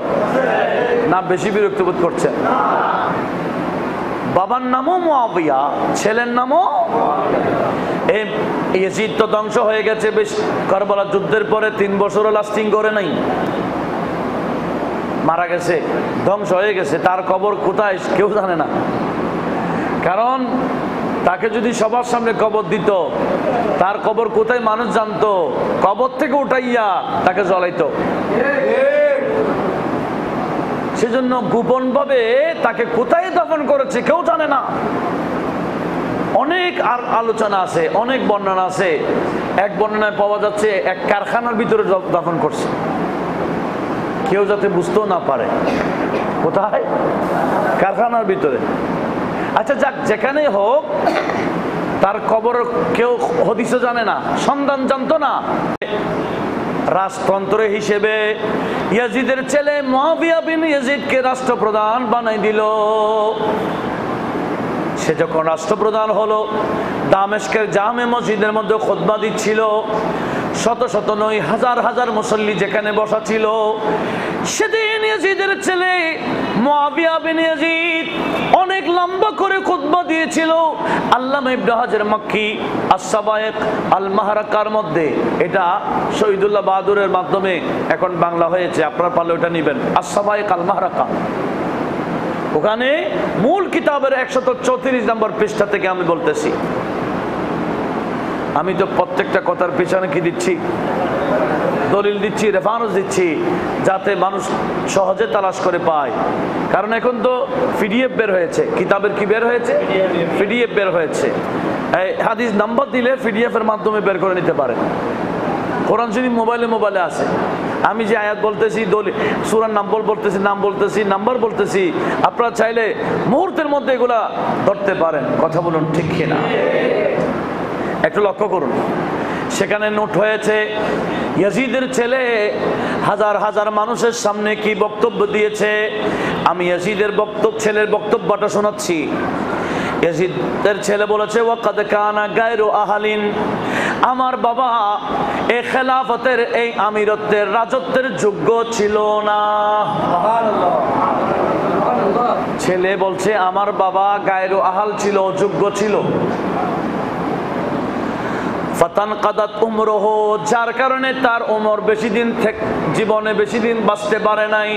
না? বেশি বিরক্ত বোধ করছেন? বাবার নামও মুআবিয়া, ছেলের নামও। এই ইয়াজিদ তো ধ্বংস হয়ে গেছে বেশ, কারবালার যুদ্ধের পরে 3 বছরও লাস্টিং করে নাই। মারা গেছে, ধ্বংস হয়ে গেছে, তার কবর কোথায় কেউ জানে না। কারণ তাকে যদি সবার সামনে কবর দিত, তার কবর কোথায় মানুষ জানতো, কবর থেকে উঠাইয়া তাকে জ্বলাইতো। সেজন্য গোপন ভাবে তাকে কোথায় দাফন করেছে কেউ জানে না। অনেক আর আলোচনা আছে, অনেক বর্ণনা আছে। এক বর্ণনায় পাওয়া যাচ্ছে এক কারখানার ভিতরে দাফন করছে, কেউ যাতে বুঝতেও না পারে। কোথায়? কারখানার ভিতরে। আচ্ছা যাক, যেখানেই হোক, তার কবর কেউ হদিসও জানে না, সন্ধান জানতো না। রাজতন্ত্র হিসেবে ইয়াজিদের ছেলে মুআবিয়া বিন ইয়াজিদকে রাষ্ট্রপ্রধান বানাই দিল। সে যখন রাষ্ট্রপ্রধান হলো, দামেস্কের জামে মসজিদের মধ্যে খুতবা দিচ্ছিল। শত শত নয়, হাজার হাজার মুসল্লি যেখানে বসা ছিল। সেদিন ইয়াজিদের ছেলে মুআবিয়া বিন ইয়াজিদ অনেক লম্বা করে খুতবা দিয়েছিল। আল্লামা ইবনে হাজার মক্কি আস-সাবায়েক আল-মাহরাকার মধ্যে, এটা শহীদুল্লাহ বাহাদুরের মাধ্যমে এখন বাংলা হয়েছে, আপনারা পারলে ওটা নেবেন, আস-সাবায়েক আল-মাহরাকা। ওখানে মূল কিতাবের 134 নম্বর পৃষ্ঠা থেকে আমি বলতেছি। আমি তো প্রত্যেকটা কথার পিছনে কি দিচ্ছি? দলিল দিচ্ছি, রেফারেন্স দিচ্ছি, যাতে মানুষ সহজে তালাশ করে পায়। কারণ এখন তো পিডিএফ বের হয়েছে, কিতাবের কি বের হয়েছে? পিডিএফ বের হয়েছে। এই হাদিস নাম্বার দিলে পিডিএফ এর মাধ্যমে বের করে নিতে পারে। কোরআন শরীফ মোবাইলে আছে। আমি যে আয়াত বলতেছি, দলিল, সূরার নাম বলতেছি, নাম্বার বলতেছি, আপনারা চাইলে মুহূর্তের মধ্যে এগুলা ধরতে পারেন। কথা বলুন ঠিক কিনা? একটু লক্ষ্য করুন, সেখানে নোট হয়েছে ইয়াজিদের ছেলে হাজার হাজার মানুষের সামনে কি বক্তব্য দিয়েছে। আমি ইয়াজিদের ছেলের বক্তব্যটা শোনাচ্ছি। ইয়াজিদের ছেলে বলেছে, ওয়াকাদ কানা গায়রু আহালিন, আমার বাবা এই খেলাফতের, এই আমিরত্বের, রাজত্বের যোগ্য ছিল না। ছেলে বলছে আমার বাবা গায়রু আহাল ছিল, যোগ্য ছিল। ফাতানকাদাত উমরুহু, যার কারণে তার উমর বেশি দিন জীবনে বেশি দিন বাঁচতে পারে নাই,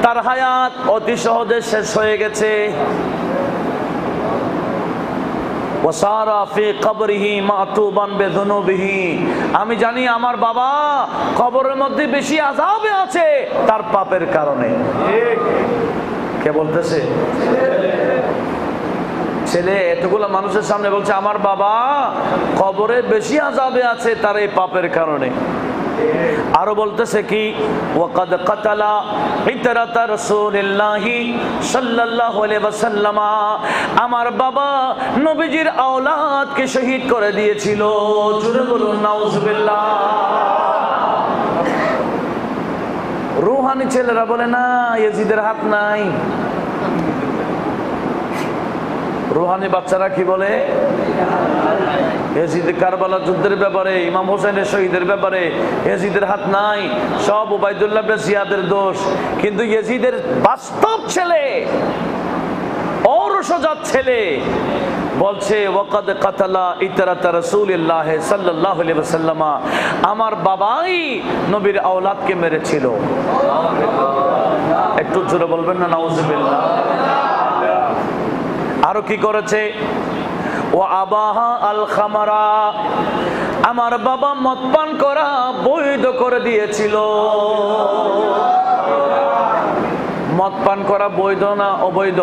তার হায়াত অতি সহজে শেষ হয়ে গেছে। ওয়াসারা ফি কবরিহি মাতুবান বিযুনুবিহি, আমি জানি আমার বাবা কবরের মধ্যে বেশি আযাবে আছে তার পাপের কারণে। কে বলতেছে? ছেলে এতগুলো মানুষের সামনে বলছে আমার বাবা কবরে বেশি আযাবে আছে তার এই পাপের কারণে। আরো বলতেছে কি, ওয়াকাদ কাতালা ইতরাতা রাসূলুল্লাহি সাল্লাল্লাহু আলাইহি ওয়াসাল্লাম, আমার বাবা নবীজির আওলাদকে শহীদ করে দিয়েছিল। জোরে বলুন নাউজুবিল্লাহ। রূহানি ছেলেরা বলে না ইয়াজিদের হাত নাই। রুহানি বাচ্চারা কি বলে? ইয়াজিদ কারবালা যুদ্ধের ব্যাপারে, ইমাম হোসেনের শহীদের ব্যাপারে ইয়াজিদের হাত নাই, সব উবাইদুল্লাহ ইবনে জিয়াদের দোষ। কিন্তু ইয়াজিদের বাস্তব ছেলে, ঔরসজাত ছেলে বলছে, ওয়াকাদ কাতালা ইতরাতা রাসূলুল্লাহ সাল্লাল্লাহু আলাইহি ওয়াসাল্লাম, আমার বাবাই নবীর আওলাদকে মেরেছিল। একটু জোরে বলবেন না নাউজুবিল্লাহ। আরো কি করেছে? ও আবাহা আল খামারা, আমার বাবা মদ পান করা বৈধ করে দিয়েছিল। মদ পান করা বৈধ না অবৈধ?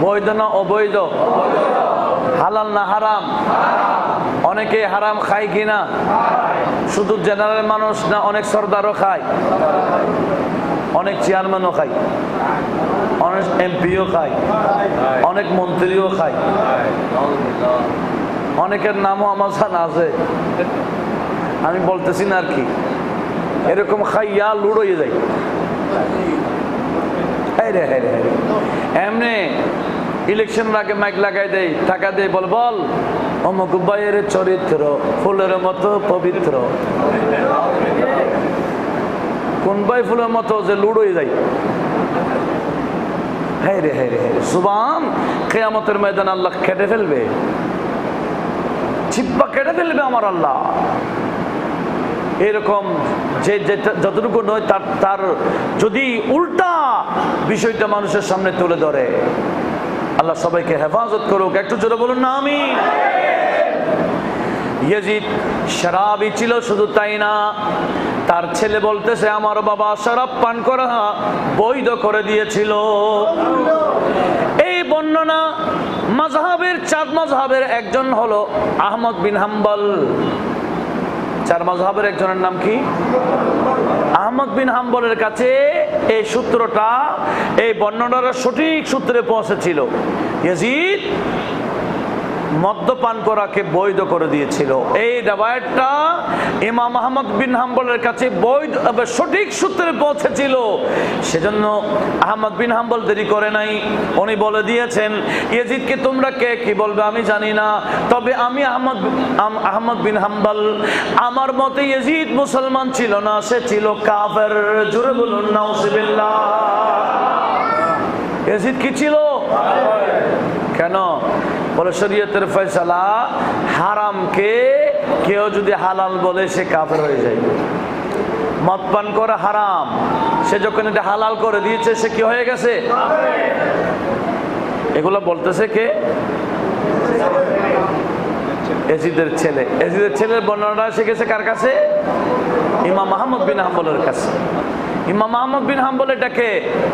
বৈধ না অবৈধ? হালাল না হারাম? অনেকে হারাম খায় কিনা? শুধু জেনারেল মানুষ না, অনেক সরদারও খায়, অনেক চেয়ারম্যানও খায়, অনেক এমপিও খায়, অনেক মন্ত্রীও খায়, অনেকের নামও আমার জানা আছে, আমি বলতেছি না আর কি। এরকম খাইয়া লুড়িয়ে যায়। এমনি ইলেকশন আগে মাইক লাগাই দেয়, টাকা দেয়, বল বল অমুক ভাইয়ের চরিত্র ফুলের মতো পবিত্র। কোন ভাই ফুলের মতো যে লুড়িয়ে যায়? হ্যাঁ রে হ্যাঁ রে সুবহান। কিয়ামতের ময়দানে আল্লাহ কেটে ফেলবে, জিহ্বা কেটে ফেলবে আমার আল্লাহ। এরকম যে যতটুকু নয় তার যদি উল্টা বিষয়টা মানুষের সামনে তুলে ধরে, আল্লাহ সবাইকে হেফাজত করুক। একটু জোরে বলুন না আমিন। ইয়াজিদ শরাবী ছিল, শুধু তাই না, তার ছেলে বলতেছে আমার বাবা শরাব পান করা বৈধ করে দিয়েছিল। এই বর্ণনা মাযহাবের 4 মাযহাবের একজন হলো আহমদ বিন হাম্বল। 4 মাযহাবের একজনের নাম কি? আহমদ বিন হাম্বলের কাছে এই সূত্রটা, এই বর্ণনার সঠিক সূত্রে পৌঁছেছিল। ইয়াজিদ মদ্যপান করাকে বৈধ করে দিয়েছিল। এই রিওয়ায়াতটা ইমাম আহমদ বিন হাম্বলের কাছে বৈধ সঠিক সূত্রে পৌঁছেছিল। সেজন্য আহমদ বিন হাম্বল দেরি করে নাই, উনি বলে দিয়েছেন ইয়াজিদকে তোমরা কে কি বলবে আমি জানি না, তবে আমি আহমদ বিন হাম্বল, আমার মতে ইয়াজিদ মুসলমান ছিল না, সে ছিল কাফের। জোরে বলুন নাউজুবিল্লাহ। ইয়াজিদ কি ছিল? কেন? বলে শরীয়তের ফয়সালা, হারামকে কেউ যদি হালাল বলে সে কাফের হয়ে যায়। মদ পান করা হারাম, সে যখন এটা হালাল করে দিয়েছে সে কি হয়ে গেছে? এগুলো বলতেছে কে? ইয়াজিদের ছেলে। ইয়াজিদের ছেলের বর্ণনাটা এসে গেছে কার কাছে? ইমাম আহমদ বিন হাম্বলের কাছে। ইমাম আহমদ বিন হাম্বল এটাকে,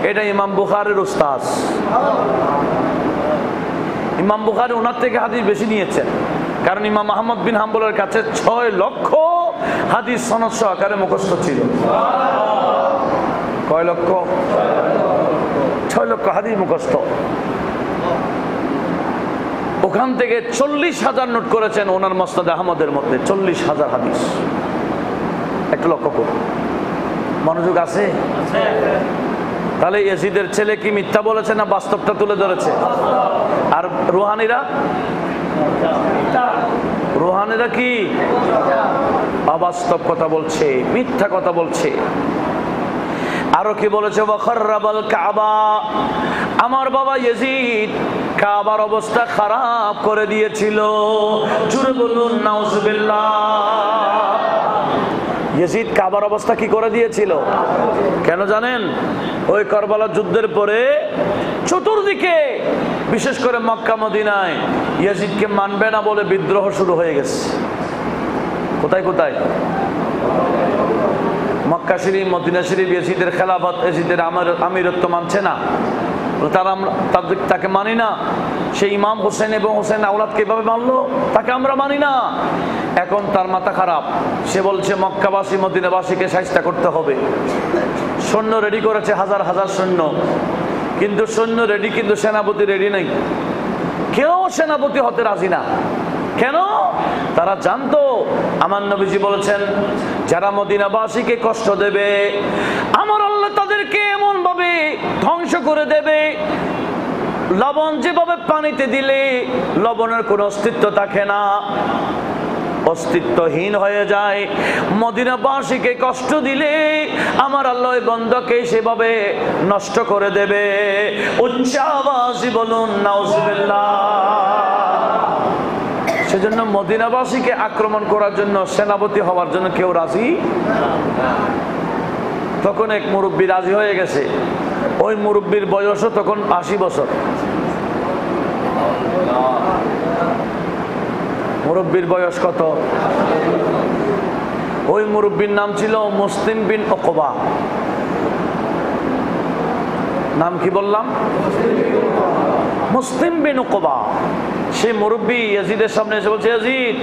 এটা ইমাম বুখারীর উস্তাদ। ইমাম বুখারী ওনার থেকে হাদিস বেশি নিয়েছেন, কারণ ইমাম আহমদ বিন হাম্বলের কাছে 6 লক্ষ হাদিস সনদ সহকারে মুখস্থ ছিল। কয় লক্ষ? 6 লক্ষ হাদিস মুখস্থ। ওখান থেকে 40,000 নোট করেছেন ওনার মুসনাদ আহমদের মধ্যে। 40,000 হাদিস। একটু লক্ষ্য করুন, মনোযোগ আছে? তাহলে ইয়াজিদের ছেলে কি মিথ্যা বলেছে না বাস্তবটা তুলে ধরেছে? আর রুহানিরা কি অবাস্তব কথা বলছে, মিথ্যা কথা বলছে। আরো কি বলেছে? ওয়াখাররাবাল কাবা, আমার বাবা ইয়াজিদ কাবার অবস্থা খারাপ করে দিয়েছিল। জোরে বলুন নাউজুবিল্লাহ। ইয়াজিদ কাবার অবস্থা কি করে দিয়েছিল? কেন জানেন? ওই কারবালার যুদ্ধের পরে চতুর্দিকে, বিশেষ করে মক্কা মদিনায় ইয়াজিদকে মানবে না বলে বিদ্রোহ শুরু হয়ে গেছে। কোথায় কোথায়? মক্কা শরীফ, মদিনা শরীফ ইয়াজিদের খেলাফত, ইয়াজিদের আমিরত্ব মানছে না, তাকে মানি না। সেই ইমাম হোসেন এবং হোসেন আওলাদ কিভাবে মানলো, তাকে আমরা মানি না। এখন তার মাথা খারাপ, সে বলছে মক্কাবাসী মদিনাবাসীকে শায়েস্তা করতে হবে। সৈন্য রেডি করেছে, হাজার হাজার সৈন্য, কিন্তু সৈন্য রেডি, কিন্তু সেনাপতি রেডি নেই। কেউ সেনাপতি হতে রাজি না। কেন? তারা জানতো আমার নবীজি বলেছেন যারা মদিনাবাসীকে কষ্ট দেবে আমার আল্লাহ তাদেরকে এমন ভাবে ধ্বংস করে দেবে, লবণ যেভাবে পানিতে দিলে লবণের কোনো অস্তিত্ব থাকে না, অস্তিত্বহীন হয়ে যায়, মদিনাবাসীকে কষ্ট দিলে আমার আল্লাহ বন্দাকে সেভাবে নষ্ট করে দেবে। উচ্চ আওয়াজে বলুন নাউজুবিল্লাহ। সেজন্য মদিনাবাসীকে আক্রমণ করার জন্য, সেনাপতি হওয়ার জন্য কেউ রাজি। তখন এক মুরব্বী রাজি হয়ে গেছে। ওই মুরব্বীর বয়সও তখন 80 বছর। মুরব্বীর বয়স কত? ওই মুরব্বীর নাম ছিল মুসলিম বিন উকবা। নাম কি বললাম? মুসলিম বিন উকবা। সে মুরব্বী ইয়াজিদের সামনে এসে বলছে, ইয়াজিদ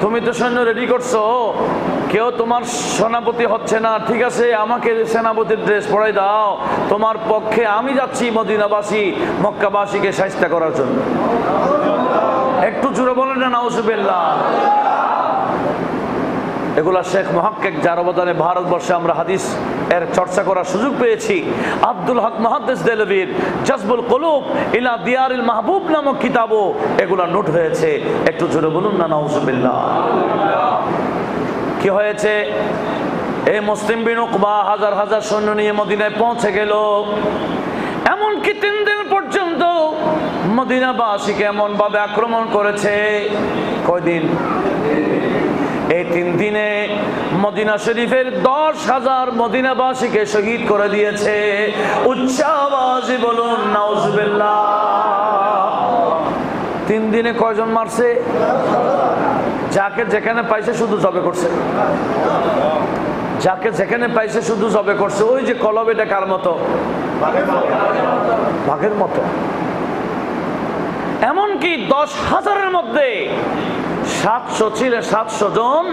তুমি তো সৈন্য রেডি করছো, কেউ তোমার সেনাপতি হচ্ছে না, ঠিক আছে আমাকে সেনাপতির ড্রেস পরাই দাও, তোমার পক্ষে আমি যাচ্ছি মদিনাবাসী মক্কাবাসীকে শায়েস্তা করার জন্য। একটু জোরে বলেন না নাউজুবিল্লাহ। এগুলা শেখ মুহাক্কিক যার অবদানে ভারতবর্ষে আমরা হাদিস এর চর্চা করার সুযোগ পেয়েছি। আব্দুল হক মুহাদ্দিস দেলভির জাযবুল কুলুব ইলা দিয়ারিল মাহবুব নামক কিতাবও এগুলা নোট হয়েছে। একটু জোরে বলুন না নাউজুবিল্লাহ। কি হয়েছে? এই মুসলিম বিন উকবা হাজার হাজার সৈন্য নিয়ে মদিনায় পৌঁছে গেল। এমনকি 3 দিন পর্যন্ত মদিনাবাসীকে এমন ভাবে আক্রমণ করেছে। কয়দিন? এই 3 দিনে মদিনা শরীফের 10,000 মদিনাবাসীকে শহীদ করে দিয়েছে। উচ্চ আওয়াজে বলুন নাউজুবিল্লাহ। 3 দিনে কয়জন মারছে? যাকে যেখানে পাইছে শুধু জবে করছে, যাকে যেখানে পাইছে শুধু জবে করছে। ওই যে কলব, এটা কার মতো? বাঘের মতো। এমনকি 10,000-এর মধ্যে 700 ছিল, 700 জন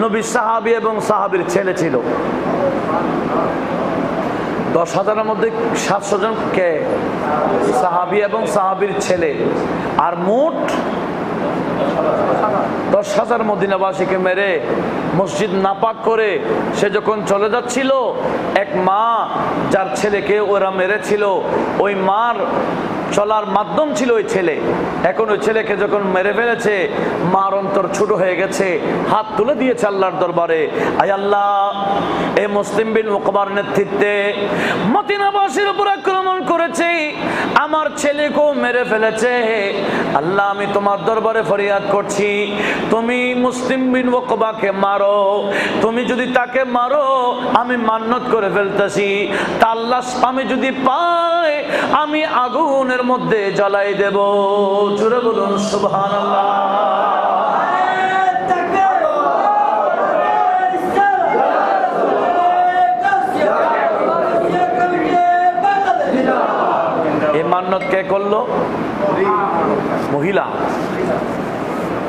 নবী সাহাবী এবং সাহাবীর ছেলে ছিল। 10,000-এর মধ্যে 700 জন কে? সাহাবী এবং সাহাবীর ছেলে। আর মোট 10,000 মদিনাবাসীকে মেরে মসজিদ নাপাক করে সে যখন চলে যাচ্ছিল, এক মা যার ছেলেকে ওরা মেরেছিল, ওই মার চলার মাধ্যম ছিল ওই ছেলে। এখন ওই ছেলেকে যখন মেরে ফেলেছে, মার অন্তর ছোট হয়ে গেছে, হাত তুলে দিয়েছে আল্লাহর দরবারে, আয় আল্লাহ, এই মুসলিম বিন উকবার নেতৃত্বে মদিনাবাসীর উপর আক্রমণ করেছে, আমার ছেলেকেও মেরে ফেলেছে। আল্লাহ, আমি তোমার দরবারে ফরিয়াদ করছি, তুমি মুসলিম বিন উকবাকে মারো। তুমি যদি তাকে মারো, আমি মান্নত করে ফেলতেছি, তার লাশ আমি যদি পাই, আমি আগুনের মধ্যে জ্বালাই দেব। জোরে বলুন সুবহানাল্লাহ। এই মান্নত কে করলো? মহিলা,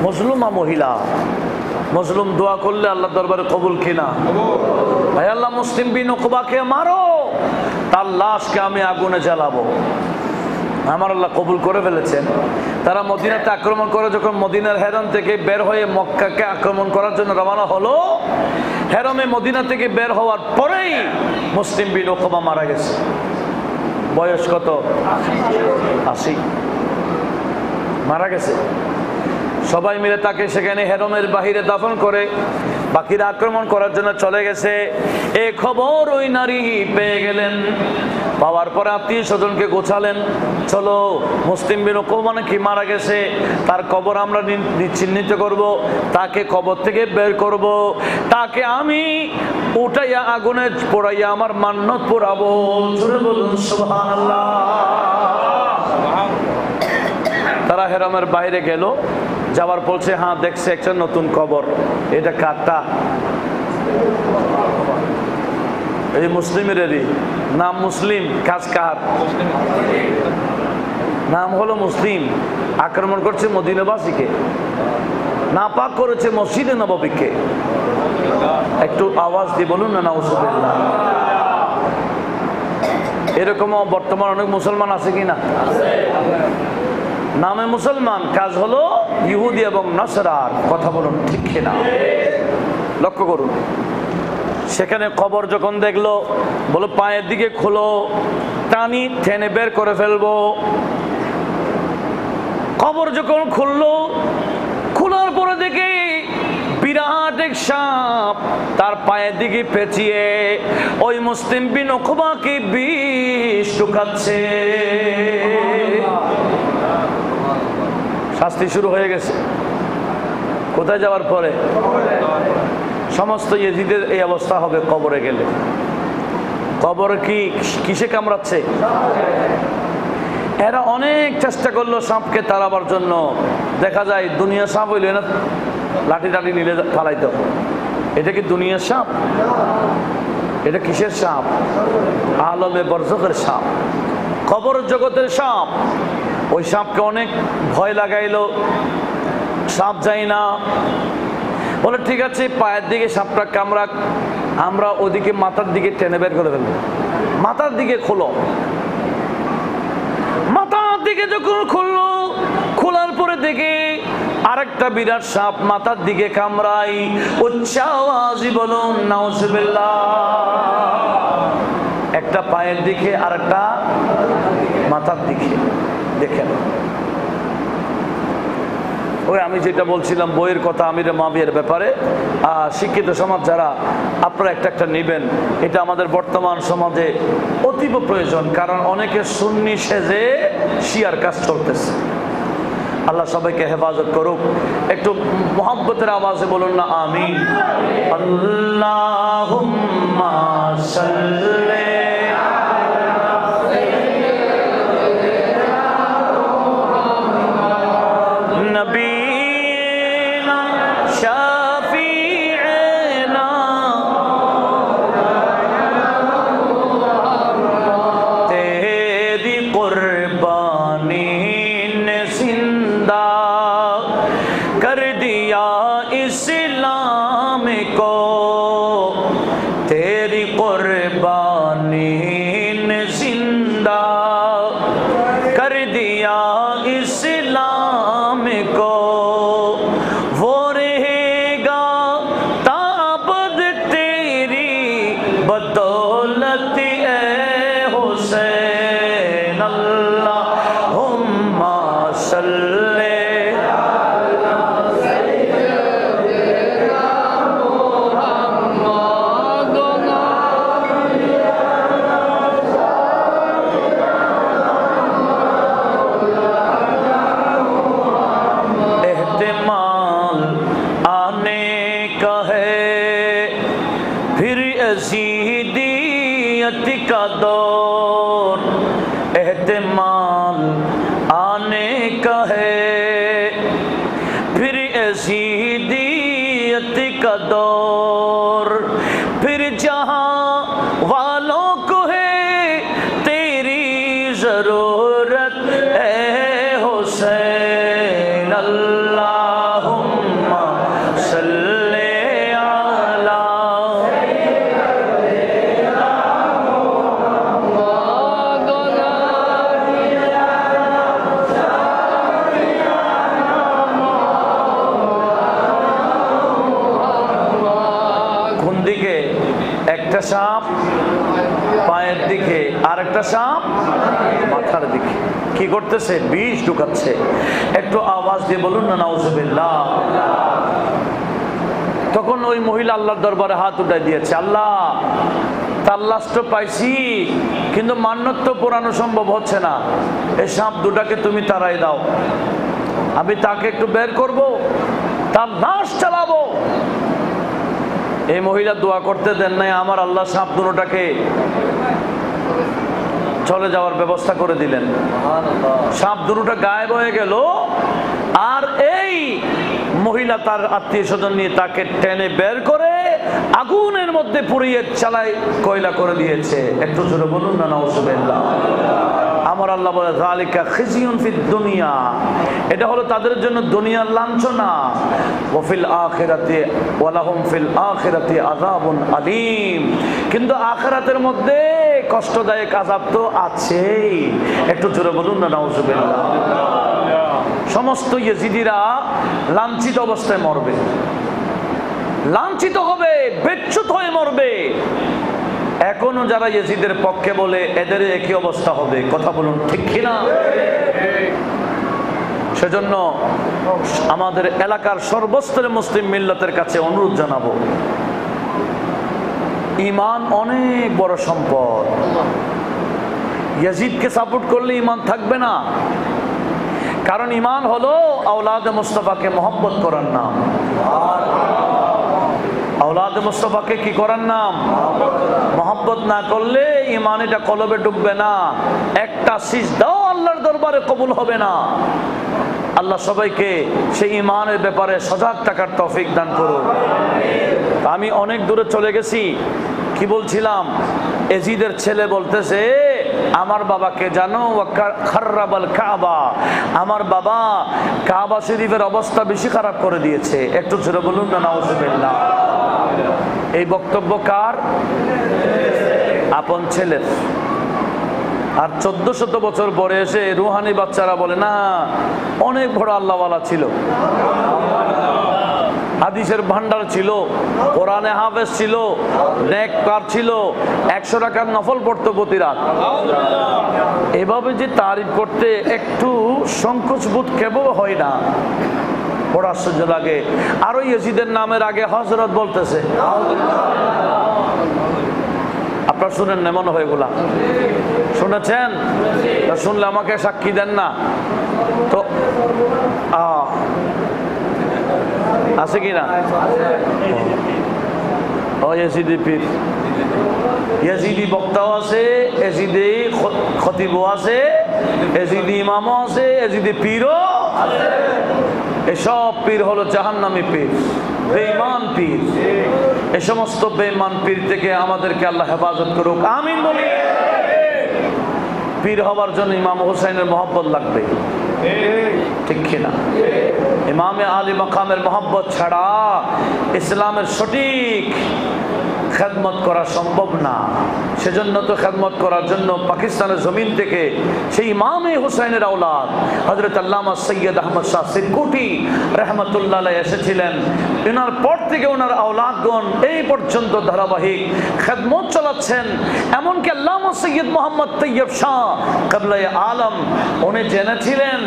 মজলুমা মহিলা। মজলুম দোয়া করলে আল্লাহ দরবারে কবুল কিনা? ভাই আল্লাহ, মুসলিম বিন উকবাকে মারো, তার লাশকে আমি আগুনে জ্বালাবো। আমার আল্লাহ কবুল করে ফেলেছেন। তারা মদিনাতে আক্রমণ করে যখন মদিনার হেরম থেকে বের হয়ে মক্কাকে আক্রমণ করার জন্য রওনা হলো, হেরমে মদিনা থেকে বের হওয়ার পরেই মুসলিম বিন উকবা মারা গেছে। বয়স কত? 80। মারা গেছে। সবাই মিলে তাকে সেখানে হেরমের বাহিরে দাফন করে বাকিরা আক্রমণ করার জন্য চলে গেছে। এই খবর ওই নারী পেয়ে গেলেন। পাওয়ার পরে আত্মীয় স্বজনকে গোছালেন, চলো মুসলিম বিন উকবা নাকি মারা গেছে, তার কবর আমরা চিহ্নিত করব, তাকে কবর থেকে বের করব, তাকে আমি উঠাইয়া আগুনে পোড়াইয়া আমার মান্নত পোড়াবো। জোরে বলুন সুবহানাল্লাহ। তারা হেরমের বাইরে গেল, যাওয়ার বলছে, হ্যাঁ দেখছে একটা নতুন কবর। এটা কারটা? এই মুসলিমেরই নাম মুসলিম। কাজ কার? নাম হলো মুসলিম। আক্রমণ করছে মদিনাবাসীকে, নাপাক করেছে মসজিদে নববীকে। একটু আওয়াজ দিয়ে বলুন না নাউজুবিল্লাহ। এরকমও বর্তমান অনেক মুসলমান আছে কিনা? নামে মুসলমান, কাজ হলো ইহুদি এবং নাসরার। কথা বলুন ঠিক কিনা? লক্ষ্য করুন, সেখানে কবর যখন দেখলো, বলো পায়ের দিকে খোলো, টানি টেনে বের করে ফেলবো। কবর যখন খুললো, খোলার পরে দেখে বিরাট এক সাপ তার পায়ের দিকে পেঁচিয়ে ওই মুসলিম বিন উকবাকে বিষ ঢুকাচ্ছে। শাস্তি শুরু হয়ে গেছে। কোথায় যাওয়ার পরে? সমস্ত ইয়েজিদের এই অবস্থা হবে কবরে গেলে। কবরে কি কিসে কামড়াচ্ছে? এরা অনেক চেষ্টা করলো সাপকে তাড়াবার জন্য। দেখা যায় দুনিয়া সাপ হইলে না, লাঠি টাঠি নিলে ফালাইতো। এটা কি দুনিয়ার সাপ? এটা কিসের সাপ? আলমে বরজখের সাপ, কবর জগতের সাপ। ওই সাপকে অনেক ভয় লাগাইলো, সাপ যায় না। বলে ঠিক আছে, পায়ের দিকে সাপটা কামড়াক, আমরা ওদিকে মাথার দিকে টেনে বের করে ফেলবো। মাথার দিকে খোলো। মাথার দিকে যখন খুললো, খোলার পরে দেখে আরেকটা বিরাট সাপ মাথার দিকে কামড়াই। উচ্চ আওয়াজে বলুন নাউজুবিল্লাহ। একটা পায়ের দিকে আর একটা মাথার দিকে। দেখেন, ওই আমি যেটা বলছিলাম বইয়ের কথা, আমিরে মাবিয়ার ব্যাপারে, শিক্ষিত সমাজ যারা, আপনারা একটা একটা নেবেন। এটা আমাদের বর্তমান সমাজে অতীব প্রয়োজন, কারণ অনেকে সুন্নি সেজে শিয়ার কাজ চলতেছে। আল্লাহ সবাইকে হেফাজত করুক। একটু মোহাব্বতের আওয়াজে বলুন না আমিন। আল্লাহুম্মা সাল্লি নবীনা শাফিঈনা তেরি কুরবানি ने जिंदा कर दिया इस्लाम को, तेरी कुर्बानी ने जिंदा कर दिया इस्लाम को, वो रहेगा ताबद तेरी बदौलत ए हुसैन। अल्लाहुम्मा सल्ले का दौर, एहतिमाल आने का है फिर यजीदियत का दौर, फिर जहां वालों को है तेरी जरूरत है हुसैन। अल्लाहुम्मा सल्ले একটা সাপ পায়ের দিকে আর একটা সাপ মাথার দিকে কি করতেছে? বিষ ঢুকাচ্ছে। একটু আওয়াজ দিয়ে বলুন না নাউজুবিল্লাহ। তখন ওই মহিলা আল্লাহর দরবারে হাত উঠাই দিয়েছে, আল্লাহ তার লাশ তো পাইছি কিন্তু মান্যত তো পুরানো সম্ভব হচ্ছে না, এই সাপ দুটাকে তুমি তাড়াই দাও, আমি তাকে একটু বের করব, তার লাশ চালাবো। এই মহিলা দোয়া করতে দেন নাই, আমার আল্লাহ সাপ দুটোটাকে চলে যাওয়ার ব্যবস্থা করে দিলেন। সাপ দুটোটা গায়েব হয়ে গেল, আর এই মহিলা তার আত্মীয় স্বজন নিয়ে তাকে টেনে বের করে আগুনের মধ্যে পুড়িয়ে চালাই কয়লা করে দিয়েছে। একটু জোরে বলুন না নাউজুবিল্লাহ। আমার আল্লাহ বলে যালিকা খিজিয়ুন ফিদ দুনিয়া, এটা হলো তাদের জন্য দুনিয়ার লাঞ্ছনা। ওয়া ফিল আখিরাতি ওয়া লাহুম ফিল আখিরাতি আযাবুন আলীম, কিন্তু আখিরাতের মধ্যে কষ্টদায়ক আযাব তো আছেই। একটু জোরে বলুন না নাউজুবিল্লাহ। সমস্ত ইয়েজিদিরা লাঞ্ছিত অবস্থায় মরবে, লাঞ্ছিত হবে, বিচ্যুত হয়ে মরবে। এখনো যারা ইয়েজিদের পক্ষে বলে এদের একই অবস্থা হবে, কথা বলুন ঠিক কিনা? সেজন্য আমাদের এলাকার সর্বস্তরের মুসলিম মিল্লাতের কাছে অনুরোধ জানাবো, ঈমান অনেক বড় সম্পদ। ইয়াজিদকে সাপোর্ট করলে ঈমান থাকবে না, কারণ ঈমান হলো আওলাদে মুস্তাফাকে মহব্বত করার নাম। আওলাদে মুস্তাফাকে কি করার নাম? মহব্বত না করলে ঈমান এটা কলবে ডুববে না, একটা সিজদাও আল্লাহর দরবারে কবুল হবে না। আল্লাহ সবাইকে সেই ঈমানের ব্যাপারে সজাগ থাকার তৌফিক দান করুন। আমি অনেক দূরে চলে গেছি, কি বলছিলাম? এজিদের ছেলে বলতেছে, আমার বাবাকে জানো, খাররাবাল কাবা, আমার বাবা কাবা শরীফের অবস্থা বেশি খারাপ করে দিয়েছে। একটু জোরে বলুন না নাউজুবিল্লাহ। এই বক্তব্য কার? আপন ছেলের। আর 1400 বছর পরে এসে রুহানি বাচ্চারা বলে না, অনেক বড় আল্লাহওয়ালা ছিল, হাদিসের ভান্ডার ছিল, কোরআনে হাফেজ ছিল, নেককার ছিল, 100 টাকার নফল পড়তো প্রতি রাত। এভাবে যে তারিফ করতে একটু সংকোচ বোধ কেবল হয় না, বড় আশ্চর্য লাগে। আরো ইয়াজিদের নামের আগে হযরত বলতেছে। আপনারা শুনেন না মনে হয় এগুলা? শুনেছেন? শুনলে আমাকে সাক্ষী দেন না তো। আছে কি না? ও ইয়াজিদি পীর, ইয়াজিদি বক্তাও আছে, ইয়াজিদি খতিবও আছে, ইয়াজিদি ইমামও আছে, ইয়াজিদি পীরও আছে। এসব পীর হলো জাহান্নামী পীর, বেঈমান পীর। এই সমস্ত বেঈমান পীর থেকে আমাদেরকে আল্লাহ হেফাজত করুক, আমিন বলি। পীর হবার জন্য ইমাম হুসাইনের মহব্বত লাগবে, ঠিক কিনা? ইমামে আলী মাকামের মহব্বত ছাড়া ইসলামের সঠিক খেদমত করা সম্ভব না। সেজন্য তো খেদমত করার জন্য পাকিস্তানের জমিন থেকে সেই ইমামে হুসাইনের আওলাদ হযরত আল্লামা সৈয়দ আহমদ শাহ সিরকুটি রহমতুল্লাহ আলাইহি এসেছিলেন। এনার পর থেকে ওনার আওলাদগণ এই পর্যন্ত ধারাবাহিক খেদমত চালাচ্ছেন। এমনকি আল্লামা সৈয়দ মোহাম্মদ তৈয়ব শাহ কিবলায়ে আলম উনি জেনেছিলেন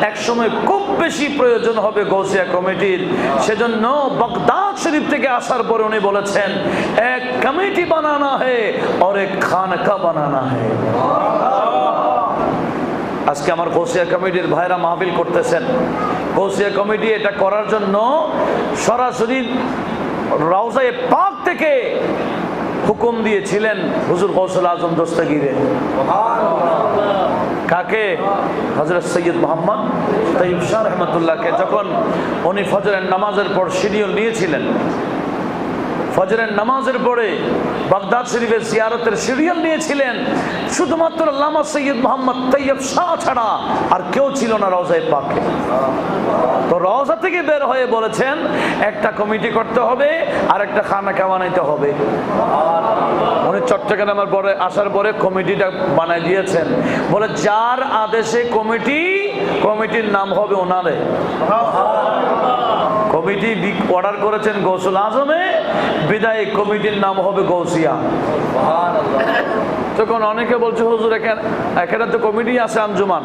একসময় খুব বেশি প্রয়োজন হবে গৌসিয়া কমিটির। সেজন্য বাগদাদ শরীফ থেকে আসার পরে উনি বলেছেন, এক কমিটি বানানা হ্যায় और एक खानका बनाना है। আজকে আমার গৌসিয়া কমিটির ভাইরা মাহফিল করতেছেন। গৌসিয়া কমিটি এটা করার জন্য সরাসরি রওজায়ে পাক থেকে হুকুম দিয়েছিলেন হুজুর গৌসুল আজম দস্তগীরে। কাকে? হযরত সৈয়দ মোহাম্মদ তৈয়ব শাহ রহমতুল্লাহকে। যখন উনি ফজরের নামাজের পর শিডিউল নিয়েছিলেন, ফজরের নামাজের পরে বাগদাদ শরীফের জিয়ারতের শিডিউল নিয়েছিলেন, শুধুমাত্র আল্লামা সৈয়দ মোহাম্মদ তৈয়ব শাহ ছাড়া আর কেউ ছিল না রওজায়ে পাকে। তো রওজা থেকে বের হয়ে বলেছেন একটা কমিটি করতে হবে আর একটা খানাকা বানাইতে হবে। উনি চট্টগ্রামের পরে আসার পরে কমিটিটা বানাই দিয়েছেন, বলে যার আদেশে কমিটির নাম হবে ওনারে। কমিটি অর্ডার করেছেন গৌসুল আজমে, বিদায়ী কমিটির নাম হবে গৌসিয়া। তখন অনেকে বলছে হুজুর এখানে তো কমিটি আছে, अंजुमन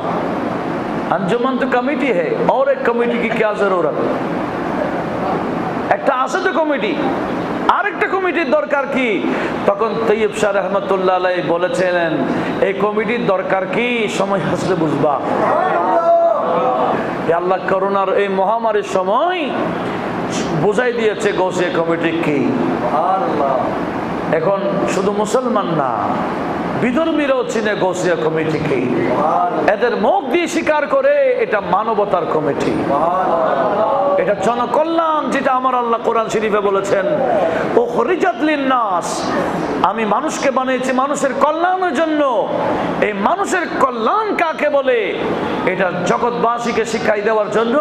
अंजुमन तो कमेटी है और एक कमेटी की क्या जरूरत। একটা আছে তো কমিটি, আরেকটা কমিটির দরকার কি? তখন তৈয়ব শাহ রহমতুল্লাহ আলাইহি বলেছিলেন এই কমিটির দরকার কি সময় আসলে বুঝবা। আল্লাহ করোনার এই মহামারীর সময় বুঝাই দিয়েছে গৌসিয়া কমিটি কি। এখন শুধু মুসলমান না, বিধর্মীরাও চিনে গৌসিয়া কমিটিকে। এদের মুখ দিয়ে স্বীকার করে এটা মানবতার কমিটি, এটা জনকল্যাণ, যেটা আমার আল্লাহ কোরআন শরীফে বলেছেন উখরিজাত লিন-নাস, আমি মানুষকে বানিয়েছি মানুষের কল্যাণের জন্য। এই মানুষের কল্যাণ কাকে বলে এটা জগৎবাসীকে শিখাই দেওয়ার জন্য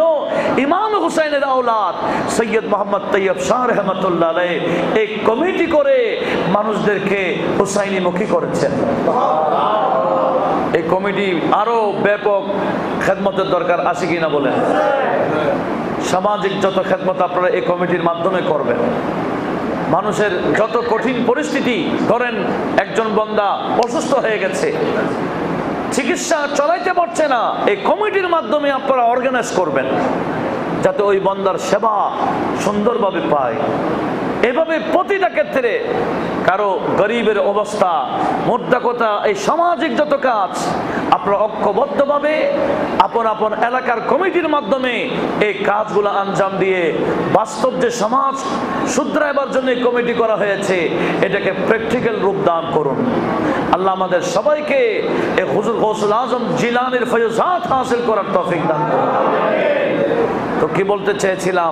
ইমাম হুসাইনের আওলাদ সৈয়দ মোহাম্মদ তৈয়ব শাহ রহমতুল্লাহ আলাইহি এই কমিটি করে মানুষদেরকে হুসাইনিমুখী করেছেন। এই কমিটি আরো ব্যাপক খেদমতের দরকার আছে কিনা বলেন? সামাজিক যত খেদমত আপনারা এই কমিটির মাধ্যমে করবেন। মানুষের যত কঠিন পরিস্থিতি, ধরেন একজন বান্দা অসুস্থ হয়ে গেছে, চিকিৎসা চালাইতে পারছে না, এই কমিটির মাধ্যমে আপনারা অর্গানাইজ করবেন যাতে ওই বান্দার সেবা সুন্দরভাবে পায়। এভাবে প্রতিটা ক্ষেত্রে কারো গরিবের অবস্থা, মোদ্দা কথা এই সামাজিক যত কাজ আপনারা ঐক্যবদ্ধভাবে আপন আপন এলাকার কমিটির মাধ্যমে এই কাজগুলো আঞ্জাম দিয়ে বাস্তব যে সমাজ শুধরাইবার জন্য এই কমিটি করা হয়েছে এটাকে প্র্যাকটিক্যাল রূপ দান করুন। আল্লাহ আমাদের সবাইকে এই হুজুর গৌসুল আজম জিলানীর ফয়জাত হাসিল করার তৌফিক দান করুন। তো কি বলতে চেয়েছিলাম,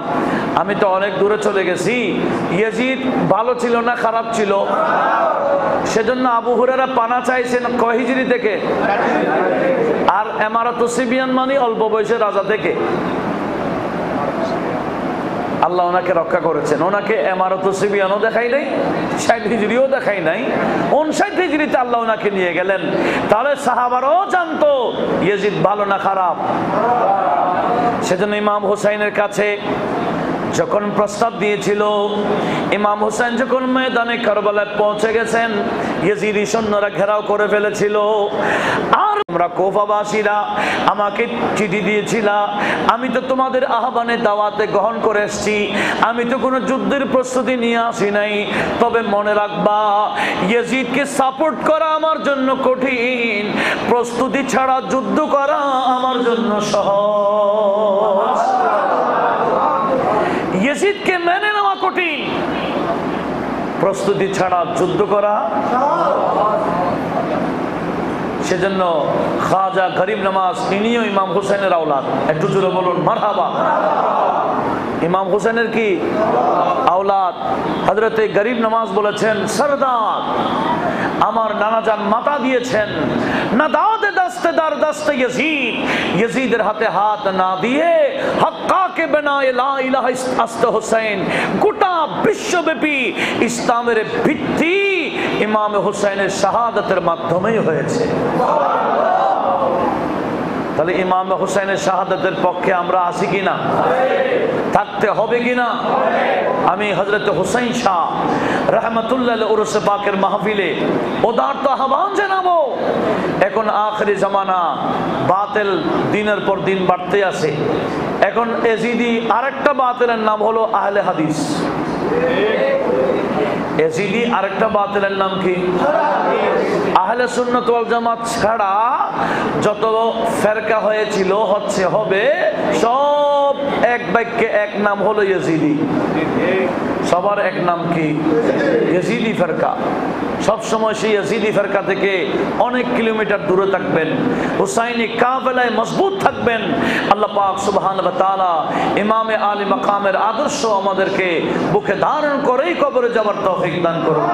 আমি তো অনেক দূরে চলে গেছি। ইয়াজিদ ভালো ছিল না খারাপ ছিল? সেজন্য আবু হুরায়রা পানা চাইছেন কয় হিজরি থেকে? আর ইমারাতুস সিবিয়ান মানে অল্প বয়সের রাজা থেকে। আল্লাহ ওনাকে রক্ষা করেছেন। ওনাকে ইমারাতুস সিবিয়ানও দেখাই নাই, 60 হিজরিও দেখাই নাই, 59 হিজরিতে আল্লাহ ওনাকে নিয়ে গেলেন। তাহলে সাহাবারাও জানতো ইয়াজিদ ভালো না খারাপ। সেজন্য ইমাম হুসাইনের কাছে যখন প্রস্তাব দিয়েছিল, ইমাম হুসাইন যখন ময়দানে কারবালায় পৌঁছে গেছেন, ইয়াজিদি সৈন্যরা ঘেরাও করে ফেলেছিল। আর আমরা কুফাবাসীরা আমাকে চিঠি দিয়েছিল, আমি তো তোমাদের আহ্বানে দাওয়াতে গ্রহণ করে এসেছি, আমি তো কোনো যুদ্ধের প্রস্তুতি নিয়ে আসি নাই। তবে মনে রাখবা ইয়াজিদকে সাপোর্ট করা আমার জন্য কঠিন, প্রস্তুতি ছাড়া যুদ্ধ করা আমার জন্য সহজ। প্রস্তুতি ছাড়া যুদ্ধ করা। সেজন্য খাজা গরিব নওয়াজ ইনিও ইমাম হুসেনের আওলাদ। একটু জোরে বলুন মারহাবা। ইমাম হুসেনের কি আওলাদ। হযরতে গরিব নওয়াজ বলেছেন, সরদার আমার নানাজান মাতা দিয়েছেন, না দাদে দস্তেদার দস্তে ইয়াজিদ, ইয়াজিদের হাতে হাত না দিয়ে হক্কাকে বানায়ে লা ইলাহা আস্তে হুসাইন। গোটা বিশ্বব্যাপী ইসলামের ভিত্তি ইমাম হুসাইনের শাহাদাতের মাধ্যমেই হয়েছে। তাহলে ইমাম হুসাইনের শাহাদাতের পক্ষে আমরা আছি কিনা, থাকতে হবে কিনা? আমি হযরত হুসাইন শাহ রহমতুল্লাহ আলাইহি উরুসে পাকের মাহফিলে উদারত আহ্বান জানাবো। এখন আখেরি জামানা, বাতিল দিনের পর দিন বাড়তে আছে। এখন এজিদি আরেকটা বাতিলের নাম হলো আহলে হাদিস। এজিদি আরেকটা বাতিলের নাম কি? আহলে সুন্নাত ওয়াল জামাত ছাড়া যত ফেরকা হয়েছিল হবে সব এক বাক্যে এক নাম হলো ইয়াজিদি। সবার এক নাম কি? ইয়াজিদি ফেরকা। সব সময় সেই ইয়াজিদি ফেরকা থেকে অনেক কিলোমিটার দূরে থাকবেন, হুসাইনি কাফেলায় মজবুত থাকবেন। আল্লাহ পাক সুবহানাহু ওয়া তাআলা ইমামে আলী মাকামের আদর্শ আমাদেরকে বুকে ধারণ করেই কবরে যাবার তৌফিক দান করুন।